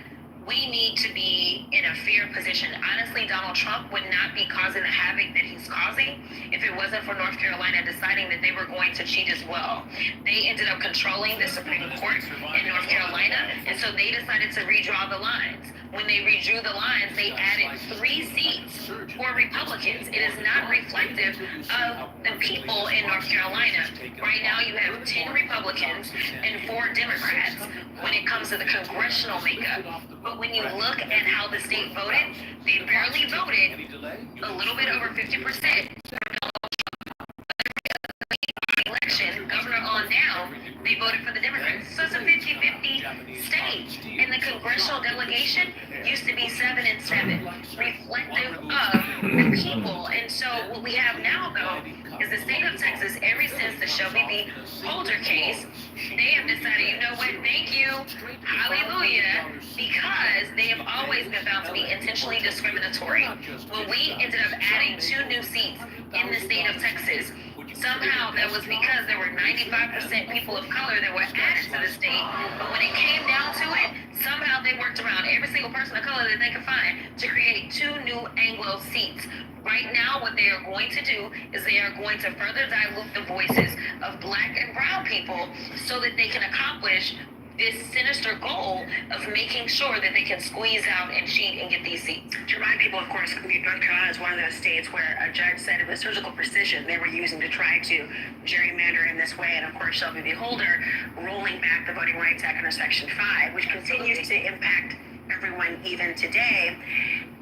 [SPEAKER 13] we need to be in a fair position. Honestly, Donald Trump would not be causing the havoc that he's causing if it wasn't for North Carolina deciding that they were going to cheat as well. They ended up controlling the Supreme Court in North Carolina, and so they decided to redraw the lines. When they redrew the lines, they added 3 seats for Republicans. It is not reflective of the people in North Carolina. Right now, you have 10 Republicans and 4 Democrats when it comes to the congressional makeup. But when you look at how the state voted, they barely voted a little bit over 50%. Election, governor on down, they voted for the Democrats. So it's a 50-50 state. And the congressional delegation used to be 7 and 7, reflective of the people. And so what we have now, though, is the state of Texas, ever since the Shelby v. Holder case, they have decided, you know what, thank you, hallelujah, because they have always been found to be intentionally discriminatory. When we ended up adding 2 new seats in the state of Texas, somehow that was because there were 95% people of color that were added to the state. But when it came down to it, somehow they worked around every single person of color that they could find to create 2 new Anglo seats. Right now, what they are going to do is they are going to further dilute the voices of Black and brown people so that they can accomplish this sinister goal of making sure that they can squeeze out and cheat and get these seats.
[SPEAKER 8] To remind people, of course, North Carolina is one of those states where a judge said it was surgical precision they were using to try to gerrymander in this way. And of course, Shelby v. Holder rolling back the Voting Rights Act under Section 5, which continues to impact everyone even today.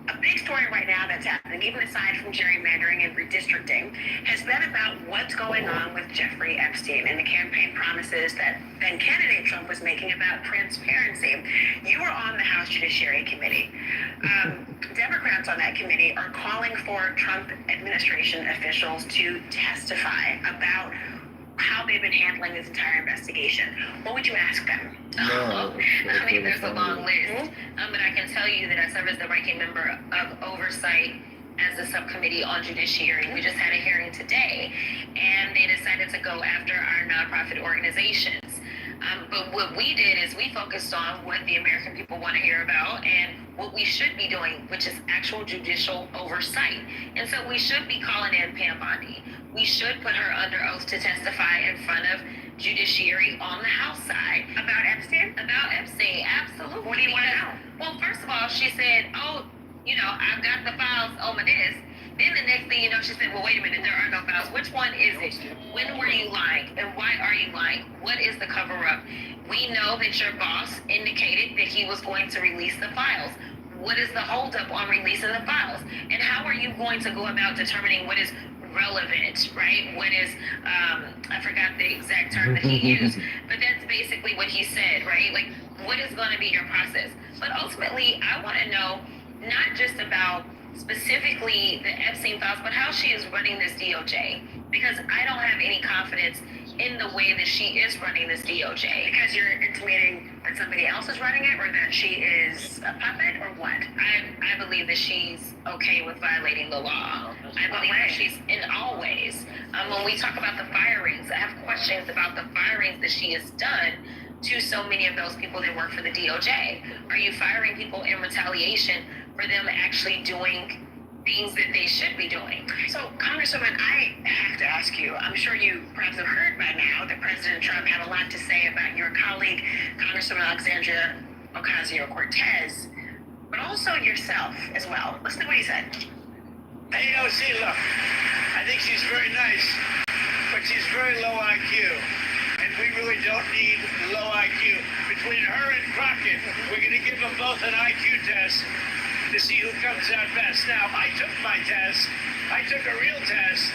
[SPEAKER 8] A big story right now that's happening, even aside from gerrymandering and redistricting, has been about what's going on with Jeffrey Epstein and the campaign promises that then candidate Trump was making about transparency. You were on the House Judiciary Committee. Democrats on that committee are calling for Trump administration officials to testify about how they've been handling this entire investigation. What would you ask them?
[SPEAKER 13] I mean, there's a long list, but I can tell you that I serve as the ranking member of oversight as the subcommittee on judiciary. We just had a hearing today, and they decided to go after our nonprofit organizations. But what we did is we focused on what the American people want to hear about and what we should be doing, which is actual judicial oversight. And so we should be calling in Pam Bondi. We should put her under oath to testify in front of judiciary on the House side.
[SPEAKER 8] About Epstein?
[SPEAKER 13] About Epstein, absolutely.
[SPEAKER 8] What do you want to know?
[SPEAKER 13] Well, first of all, she said, oh, you know, I've got the files on my desk. Then the next thing you know, she said, well, wait a minute, there are no files. Which one is it? When were you lying? And why are you lying? What is the cover-up? We know that your boss indicated that he was going to release the files. What is the holdup on releasing the files? And how are you going to go about determining what is relevant, right? What is, I forgot the exact term that he used, but that's basically what he said, right? Like, what is going to be your process? But ultimately, I want to know not just about specifically the Epstein files, but how she is running this DOJ, because I don't have any confidence in the way that she is running this DOJ.
[SPEAKER 8] Because you're intimating that somebody else is running it, or that she is a puppet, or what?
[SPEAKER 13] I believe that she's okay with violating the law. I believe that she's in all ways. When we talk about the firings, I have questions about the firings that she has done to so many of those people that work for the DOJ. Are you firing people in retaliation for them actually doing things that they should be doing?
[SPEAKER 8] So, Congresswoman, I have to ask you, I'm sure you perhaps have heard by now that President Trump had a lot to say about your colleague, Congresswoman Alexandria Ocasio-Cortez, but also yourself as well. Listen to what he said.
[SPEAKER 14] Hey, see, look, I think she's very nice, but she's very low IQ. And we really don't need low IQ. Between her and Crockett, we're going to give them both an IQ test to see who comes out best. Now, I took my test. I took a real test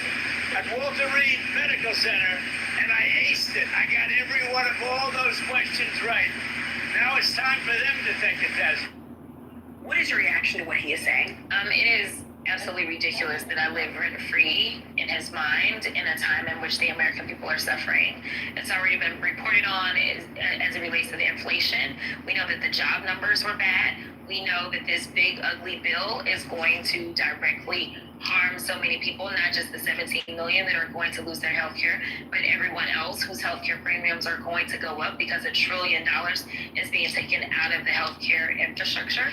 [SPEAKER 14] at Walter Reed Medical Center, and I aced it. I got every one of all those questions right. Now it's time for them to take a test.
[SPEAKER 8] What is your reaction to what he is saying?
[SPEAKER 13] It is absolutely ridiculous that I live rent-free in his mind in a time in which the American people are suffering. It's already been reported on as it relates to the inflation. We know that the job numbers were bad. We know that this big, ugly bill is going to directly harm so many people, not just the 17 million that are going to lose their health care, but everyone else whose health care premiums are going to go up because $1 trillion is being taken out of the health care infrastructure.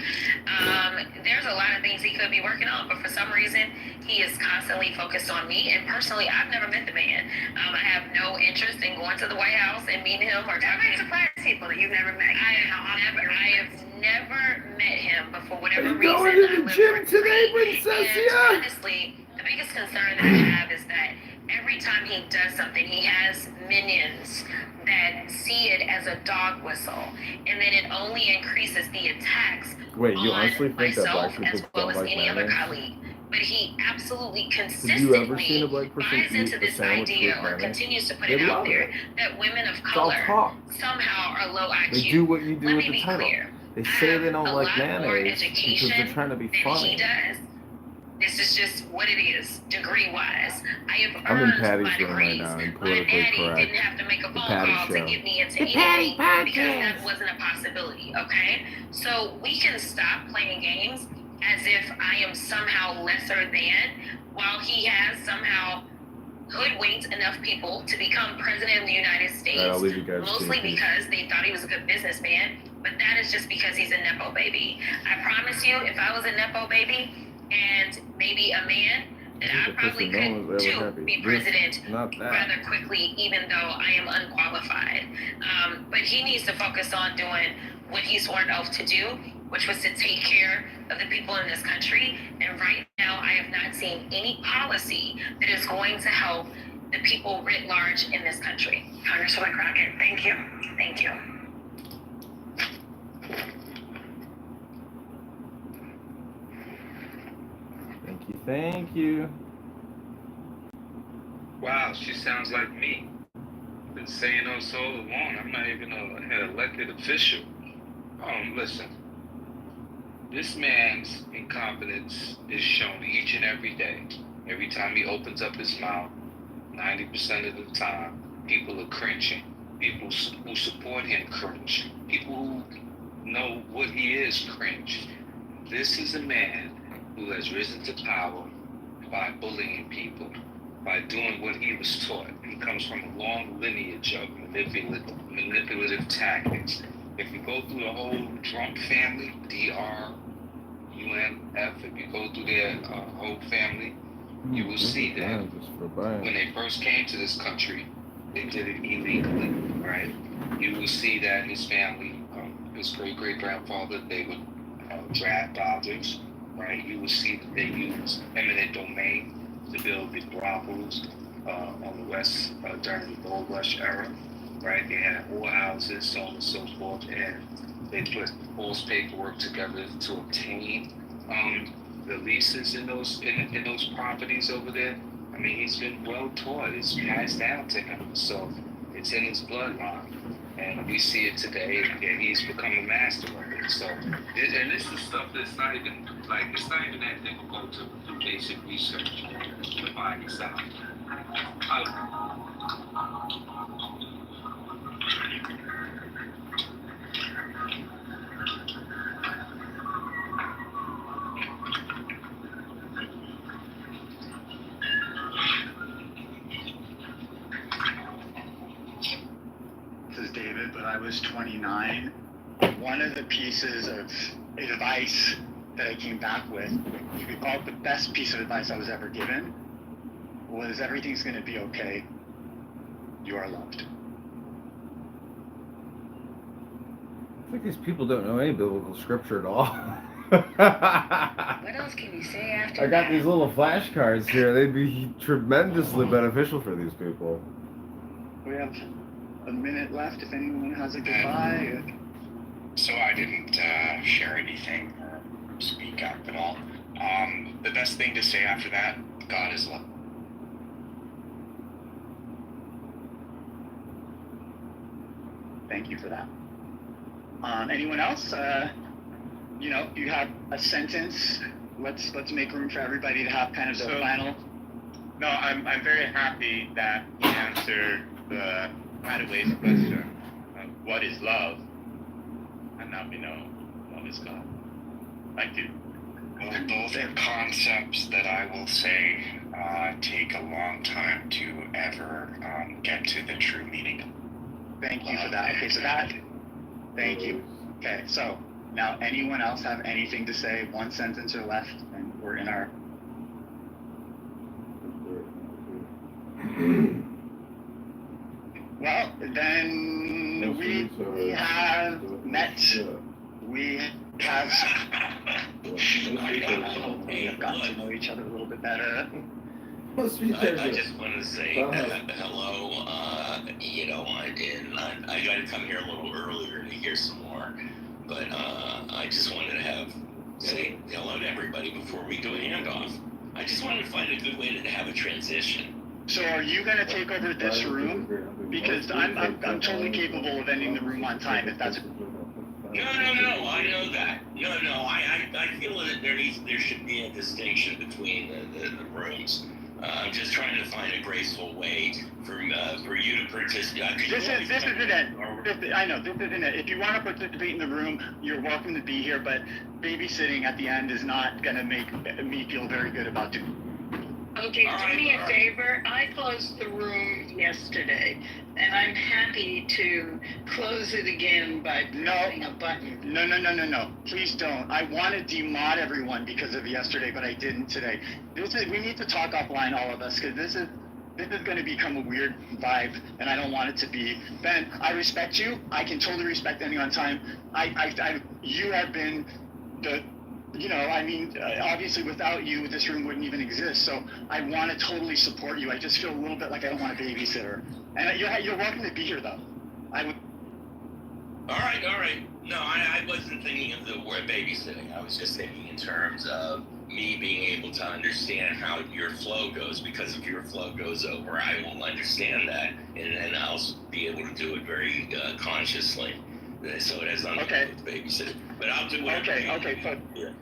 [SPEAKER 13] There's a lot of things he could be working on, but for some reason, he is constantly focused on me. And personally, I've never met the man. I have no interest in going to the White House and meeting him or talking to him.
[SPEAKER 8] That might surprise people that you've never met.
[SPEAKER 13] I have never met him, but for whatever
[SPEAKER 7] Are you
[SPEAKER 13] reason,
[SPEAKER 7] going to the gym today, Princessia?
[SPEAKER 13] Honestly, the biggest concern that I have is that every time he does something, he has minions that see it as a dog whistle, and then it only increases the attacks
[SPEAKER 7] Wait, you
[SPEAKER 13] on
[SPEAKER 7] honestly think that
[SPEAKER 13] myself
[SPEAKER 7] black
[SPEAKER 13] as
[SPEAKER 7] people
[SPEAKER 13] well
[SPEAKER 7] don't
[SPEAKER 13] as
[SPEAKER 7] like
[SPEAKER 13] any other
[SPEAKER 7] mayonnaise?
[SPEAKER 13] colleague. But he absolutely
[SPEAKER 7] Have you ever seen
[SPEAKER 13] consistently
[SPEAKER 7] a black person
[SPEAKER 13] buys
[SPEAKER 7] eat
[SPEAKER 13] into
[SPEAKER 7] a
[SPEAKER 13] this
[SPEAKER 7] sandwich
[SPEAKER 13] idea
[SPEAKER 7] with
[SPEAKER 13] or
[SPEAKER 7] mayonnaise?
[SPEAKER 13] continues to put
[SPEAKER 7] They
[SPEAKER 13] it out
[SPEAKER 7] love
[SPEAKER 13] there
[SPEAKER 7] it.
[SPEAKER 13] that women of
[SPEAKER 7] It's all
[SPEAKER 13] color
[SPEAKER 7] talk.
[SPEAKER 13] somehow are low IQ.
[SPEAKER 7] They do what you do
[SPEAKER 13] Let
[SPEAKER 7] with
[SPEAKER 13] me
[SPEAKER 7] the
[SPEAKER 13] be
[SPEAKER 7] title.
[SPEAKER 13] clear.
[SPEAKER 7] They
[SPEAKER 13] I
[SPEAKER 7] say
[SPEAKER 13] have
[SPEAKER 7] they don't
[SPEAKER 13] a
[SPEAKER 7] like
[SPEAKER 13] lot more
[SPEAKER 7] mayonnaise because
[SPEAKER 13] education
[SPEAKER 7] they're trying to be
[SPEAKER 13] than he
[SPEAKER 7] funny.
[SPEAKER 13] does. This is just what it is, degree-wise. I have
[SPEAKER 7] I'm in
[SPEAKER 13] earned
[SPEAKER 7] Patty's
[SPEAKER 13] my
[SPEAKER 7] room right
[SPEAKER 13] degrees.
[SPEAKER 7] now in
[SPEAKER 13] My
[SPEAKER 7] Politically
[SPEAKER 13] daddy
[SPEAKER 7] Correct.
[SPEAKER 13] didn't have to make a
[SPEAKER 7] The
[SPEAKER 13] phone
[SPEAKER 7] Patty
[SPEAKER 13] call
[SPEAKER 7] Show.
[SPEAKER 13] to get me into
[SPEAKER 7] The Patty
[SPEAKER 13] anything because
[SPEAKER 7] Podcast.
[SPEAKER 13] that wasn't a possibility, okay? So we can stop playing games as if I am somehow lesser than, while he has somehow hoodwinked enough people to become president of the United States,
[SPEAKER 7] All right, I'll leave you guys
[SPEAKER 13] mostly
[SPEAKER 7] to it.
[SPEAKER 13] because they thought he was a good businessman, but that is just because he's a Nepo baby. I promise you, if I was a Nepo baby and maybe a man, then I probably could too be president rather quickly, even though I am unqualified. But he needs to focus on doing what he swore an oath to do, which was to take care of the people in this country. And right now, I have not seen any policy that is going to help the people writ large in this country.
[SPEAKER 8] Congresswoman Crockett, thank you. Thank you.
[SPEAKER 7] Thank you.
[SPEAKER 15] Wow, she sounds like me. Been saying no so long. I'm not even an elected official. Listen. This man's incompetence is shown each and every day. Every time he opens up his mouth, 90% of the time, people are cringing. People who support him cringe. People who know what he is cringe. This is a man who has risen to power by bullying people, by doing what he was taught. He comes from a long lineage of manipulative tactics. If you go through the whole Trump family, DR, UNF, if you go through their whole family, you will see that when they first came to this country, they did it illegally, right? You will see that his family, his great-great-grandfather, they would draft dodgers, right? You will see that they used eminent domain to build the brothels on the west during the gold rush era, right? They had whorehouses, so on and so forth, and they put false paperwork together to obtain the leases in those properties over there. I mean, he's been well taught. It's passed down to him, so it's in his bloodline, and we see it today. And he's become a master of it. So, and this is stuff that's not even it's not even that difficult to do basic research to find this out.
[SPEAKER 1] This is David, but I was 29. One of the pieces of advice that I came back with, you could call it the best piece of advice I was ever given, was everything's going to be okay. You are loved.
[SPEAKER 7] I think these people don't know any biblical scripture at all.
[SPEAKER 2] What else can you say after
[SPEAKER 7] I got these little flashcards here. They'd be tremendously beneficial for these people.
[SPEAKER 1] We have a minute left if anyone has a goodbye.
[SPEAKER 16] So I didn't share anything or speak up at all. The best thing to say after that, God is love.
[SPEAKER 1] Thank you for that. Anyone else? You have a sentence. Let's make room for everybody to have kind of the final.
[SPEAKER 17] No, I'm very happy that you answered the Hadaway's question of what is love, and now we know what is God. Thank you.
[SPEAKER 16] Well, those are concepts that I will say take a long time to ever get to the true meaning.
[SPEAKER 1] Thank you for that. Okay, so that. Thank you. Okay, so now anyone else have anything to say? One sentence or left, and we're in our. Well, then we have met. We have gotten to know each other a little bit better.
[SPEAKER 18] I just wanted to say hello. I tried to come here a little earlier to hear some more, but I just wanted to say hello to everybody before we do a handoff. I just wanted to find a good way to have a transition.
[SPEAKER 1] So are you going to take over this room? Because I'm totally capable of ending the room on time if that's.
[SPEAKER 18] No, I know that. I feel that there should be a distinction between the rooms. I'm just trying to find a graceful way for you to participate.
[SPEAKER 1] This isn't it. I know, this isn't it. If you want to participate in the room, you're welcome to be here, but babysitting at the end is not going to make me feel very good about it.
[SPEAKER 5] Okay, do me a favor. I closed the room yesterday, and I'm happy to close it again by pressing a button.
[SPEAKER 1] No. Please don't. I want to demod everyone because of yesterday, but I didn't today. We need to talk offline, all of us, because this is going to become a weird vibe, and I don't want it to be. Ben, I respect you. I can totally respect ending on time. You have been the. Obviously without you, this room wouldn't even exist. So I want to totally support you. I just feel a little bit like I don't want a babysitter. And you're welcome to be here, though. I would.
[SPEAKER 18] All right. No, I wasn't thinking of the word babysitting. I was just thinking in terms of me being able to understand how your flow goes, because if your flow goes over, I will understand that, and then I'll be able to do it very consciously. So it has nothing to do with babysitting. But I'll do whatever. Yeah.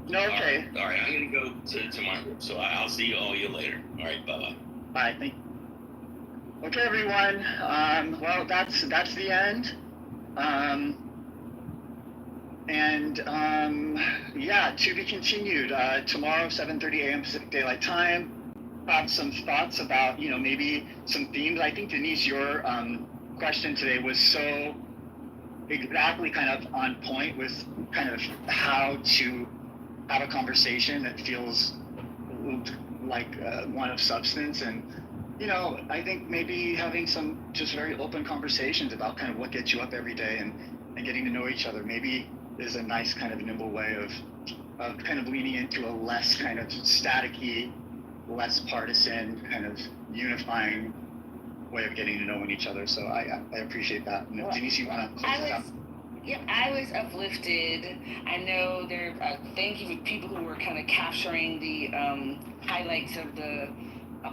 [SPEAKER 1] No, okay.
[SPEAKER 18] All right, I'm going to go to my room, so I'll see you later. All right, bye-bye.
[SPEAKER 1] Bye, thank you. Okay, everyone, well, that's the end. Yeah, to be continued. Tomorrow, 7:30 a.m. Pacific Daylight Time. Have some thoughts about, maybe some themes. I think, Denise, your question today was so exactly kind of on point with kind of how to have a conversation that feels like one of substance. And, I think maybe having some just very open conversations about kind of what gets you up every day and getting to know each other maybe is a nice kind of nimble way of kind of leaning into a less kind of staticky, less partisan, kind of unifying way of getting to know each other. So I appreciate that. And Denise, you want to close this out?
[SPEAKER 2] Yeah, I was uplifted. I know there. Thank you for people who were kind of capturing the highlights of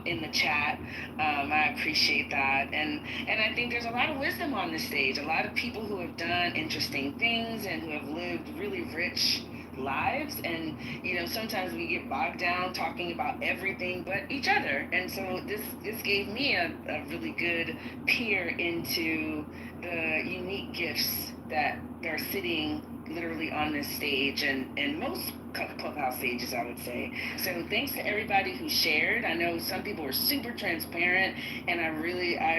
[SPEAKER 2] in the chat. I appreciate that, and I think there's a lot of wisdom on this stage. A lot of people who have done interesting things and who have lived really rich lives, and sometimes we get bogged down talking about everything but each other, and so this gave me a really good peer into the unique gifts that are sitting literally on this stage and most clubhouse stages, I would say. So thanks to everybody who shared. I know some people were super transparent, and I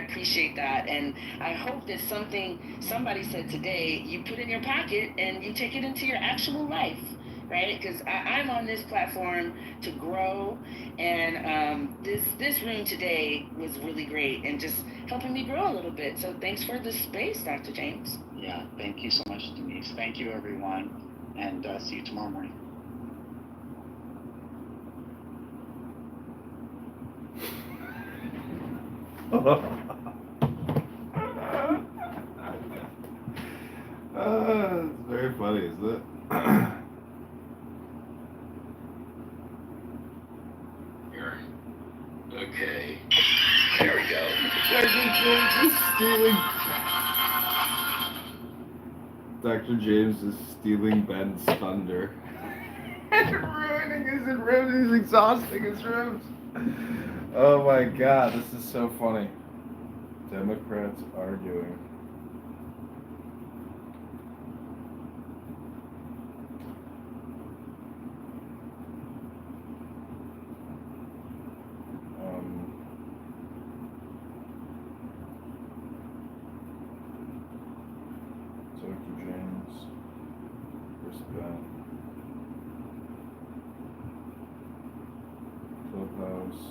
[SPEAKER 2] appreciate that, and I hope that somebody said today you put in your pocket and you take it into your actual life, right? Because I'm on this platform to grow, and this room today was really great and just helping me grow a little bit. So thanks for the space, Dr. James.
[SPEAKER 1] Yeah, thank you so much, Denise. Thank you, everyone, and see you tomorrow morning.
[SPEAKER 7] It's very funny, isn't it?
[SPEAKER 18] Here. Okay. There we go.
[SPEAKER 7] Dr. James is stealing Ben's thunder. And ruining his rooms. He's exhausting his rooms. Oh my god, this is so funny. Democrats arguing. Dr. James, respect, Clubhouse,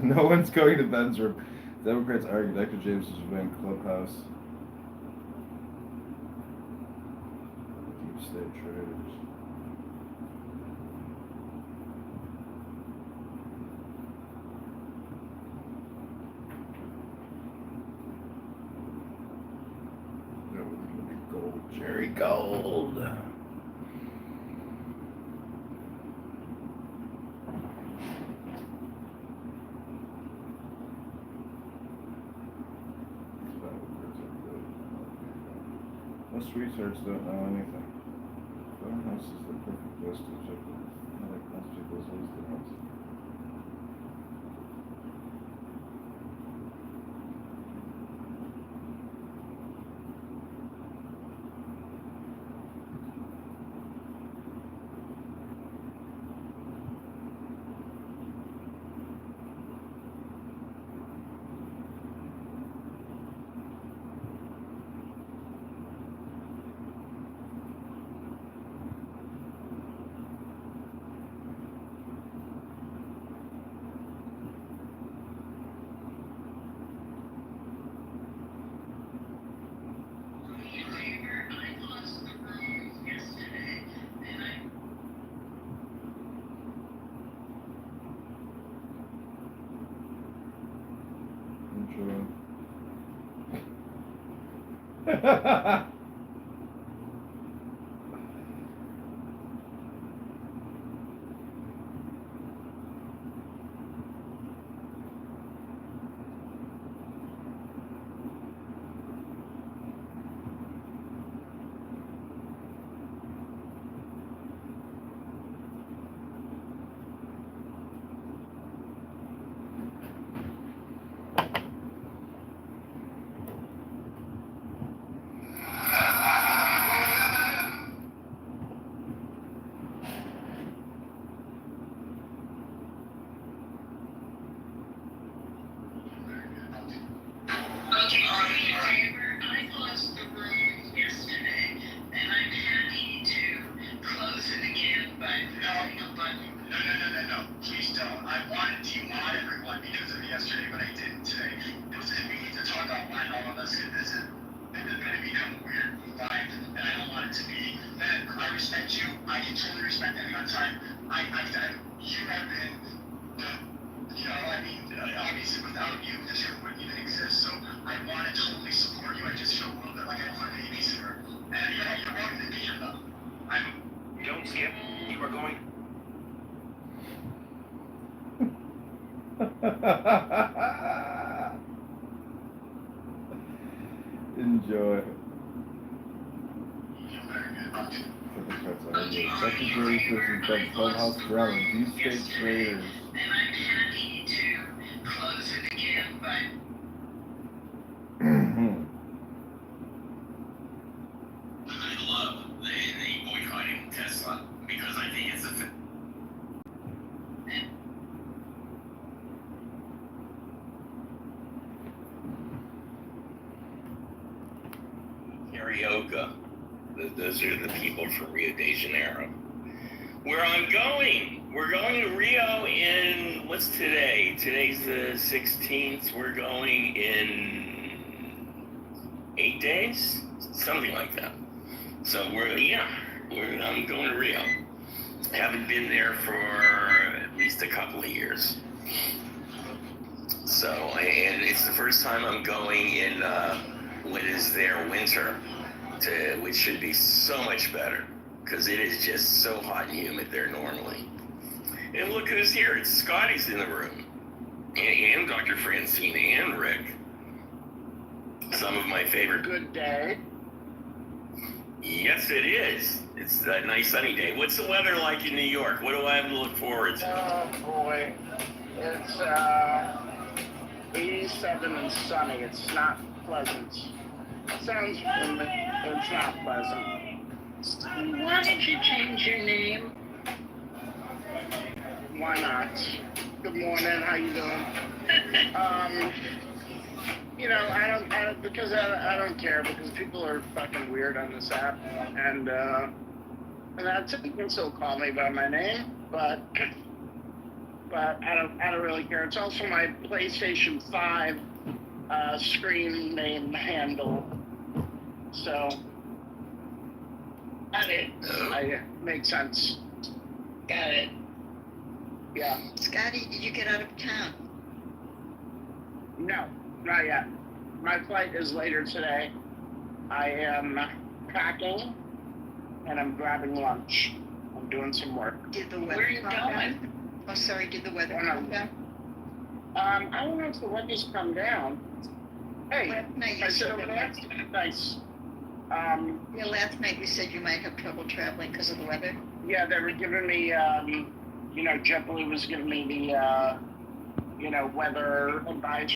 [SPEAKER 7] no one's going to Ben's room. Democrats argue Dr. James is winning Clubhouse. Deep state traders. No, it's gonna be gold. Jerry Gold. Most research don't know anything. Clubhouse is the perfect place to check most people's wisdom.
[SPEAKER 8] I closed the room yesterday, and I'm happy to close it again, but no. Please don't. I wanted to mod everyone because of yesterday, but I didn't today. We need to talk offline, all of us, because this is going to become a weird vibe, and I don't want it to be. And I respect you. I can totally respect any on time. You have been obviously without you, this room wouldn't even exist. So I want to totally support you. I just feel a little bit like I don't have a babysitter. And you're welcome to be here though. Don't skip. You are going.
[SPEAKER 7] Enjoy. Second grade versus the Clubhouse Drama. D-State Traders.
[SPEAKER 8] And I'm happy to close it again, but
[SPEAKER 18] I love the boycotting Tesla because I think it's a karaoke. Those are the people from Rio de Janeiro. Where I'm going. We're going to Rio in, what's today? Today's the 16th. We're going in 8 days? Something like that. So I'm going to Rio. Haven't been there for at least a couple of years. So, and it's the first time I'm going in what is their winter, which should be so much better, because it is just so hot and humid there normally. And look who's here. It's Scotty's in the room. And Dr. Francine and Rick. Some of my favorite.
[SPEAKER 5] Good day.
[SPEAKER 18] Yes, it is. It's a nice sunny day. What's the weather like in New York? What do I have to look forward to?
[SPEAKER 5] Oh boy. It's 87 and sunny. It's not pleasant. Sounds humid, but it's not pleasant. Why did you change your name? Why not? Good morning, how you doing? I don't care, because people are fucking weird on this app, and that's it. You can still call me by my name, but I don't really care. It's also my PlayStation 5 screen name handle. So, got it. Makes sense.
[SPEAKER 6] Got it.
[SPEAKER 5] Yeah.
[SPEAKER 6] Scotty, did you get out of town?
[SPEAKER 5] No, not yet. My flight is later today. I am packing, and I'm grabbing lunch. I'm doing some work.
[SPEAKER 6] Did the weather
[SPEAKER 5] Where are you
[SPEAKER 6] calm
[SPEAKER 5] going?
[SPEAKER 6] down? Oh, sorry, did the weather calm down?
[SPEAKER 5] I don't know if the weather's come down. Hey,
[SPEAKER 6] Last night you
[SPEAKER 5] I said
[SPEAKER 6] said
[SPEAKER 5] over
[SPEAKER 6] that
[SPEAKER 5] there? Nice.
[SPEAKER 6] Yeah, last night you said you might have trouble traveling because of the weather.
[SPEAKER 5] Yeah, they were giving me, JetBlue was giving me the, weather advisory.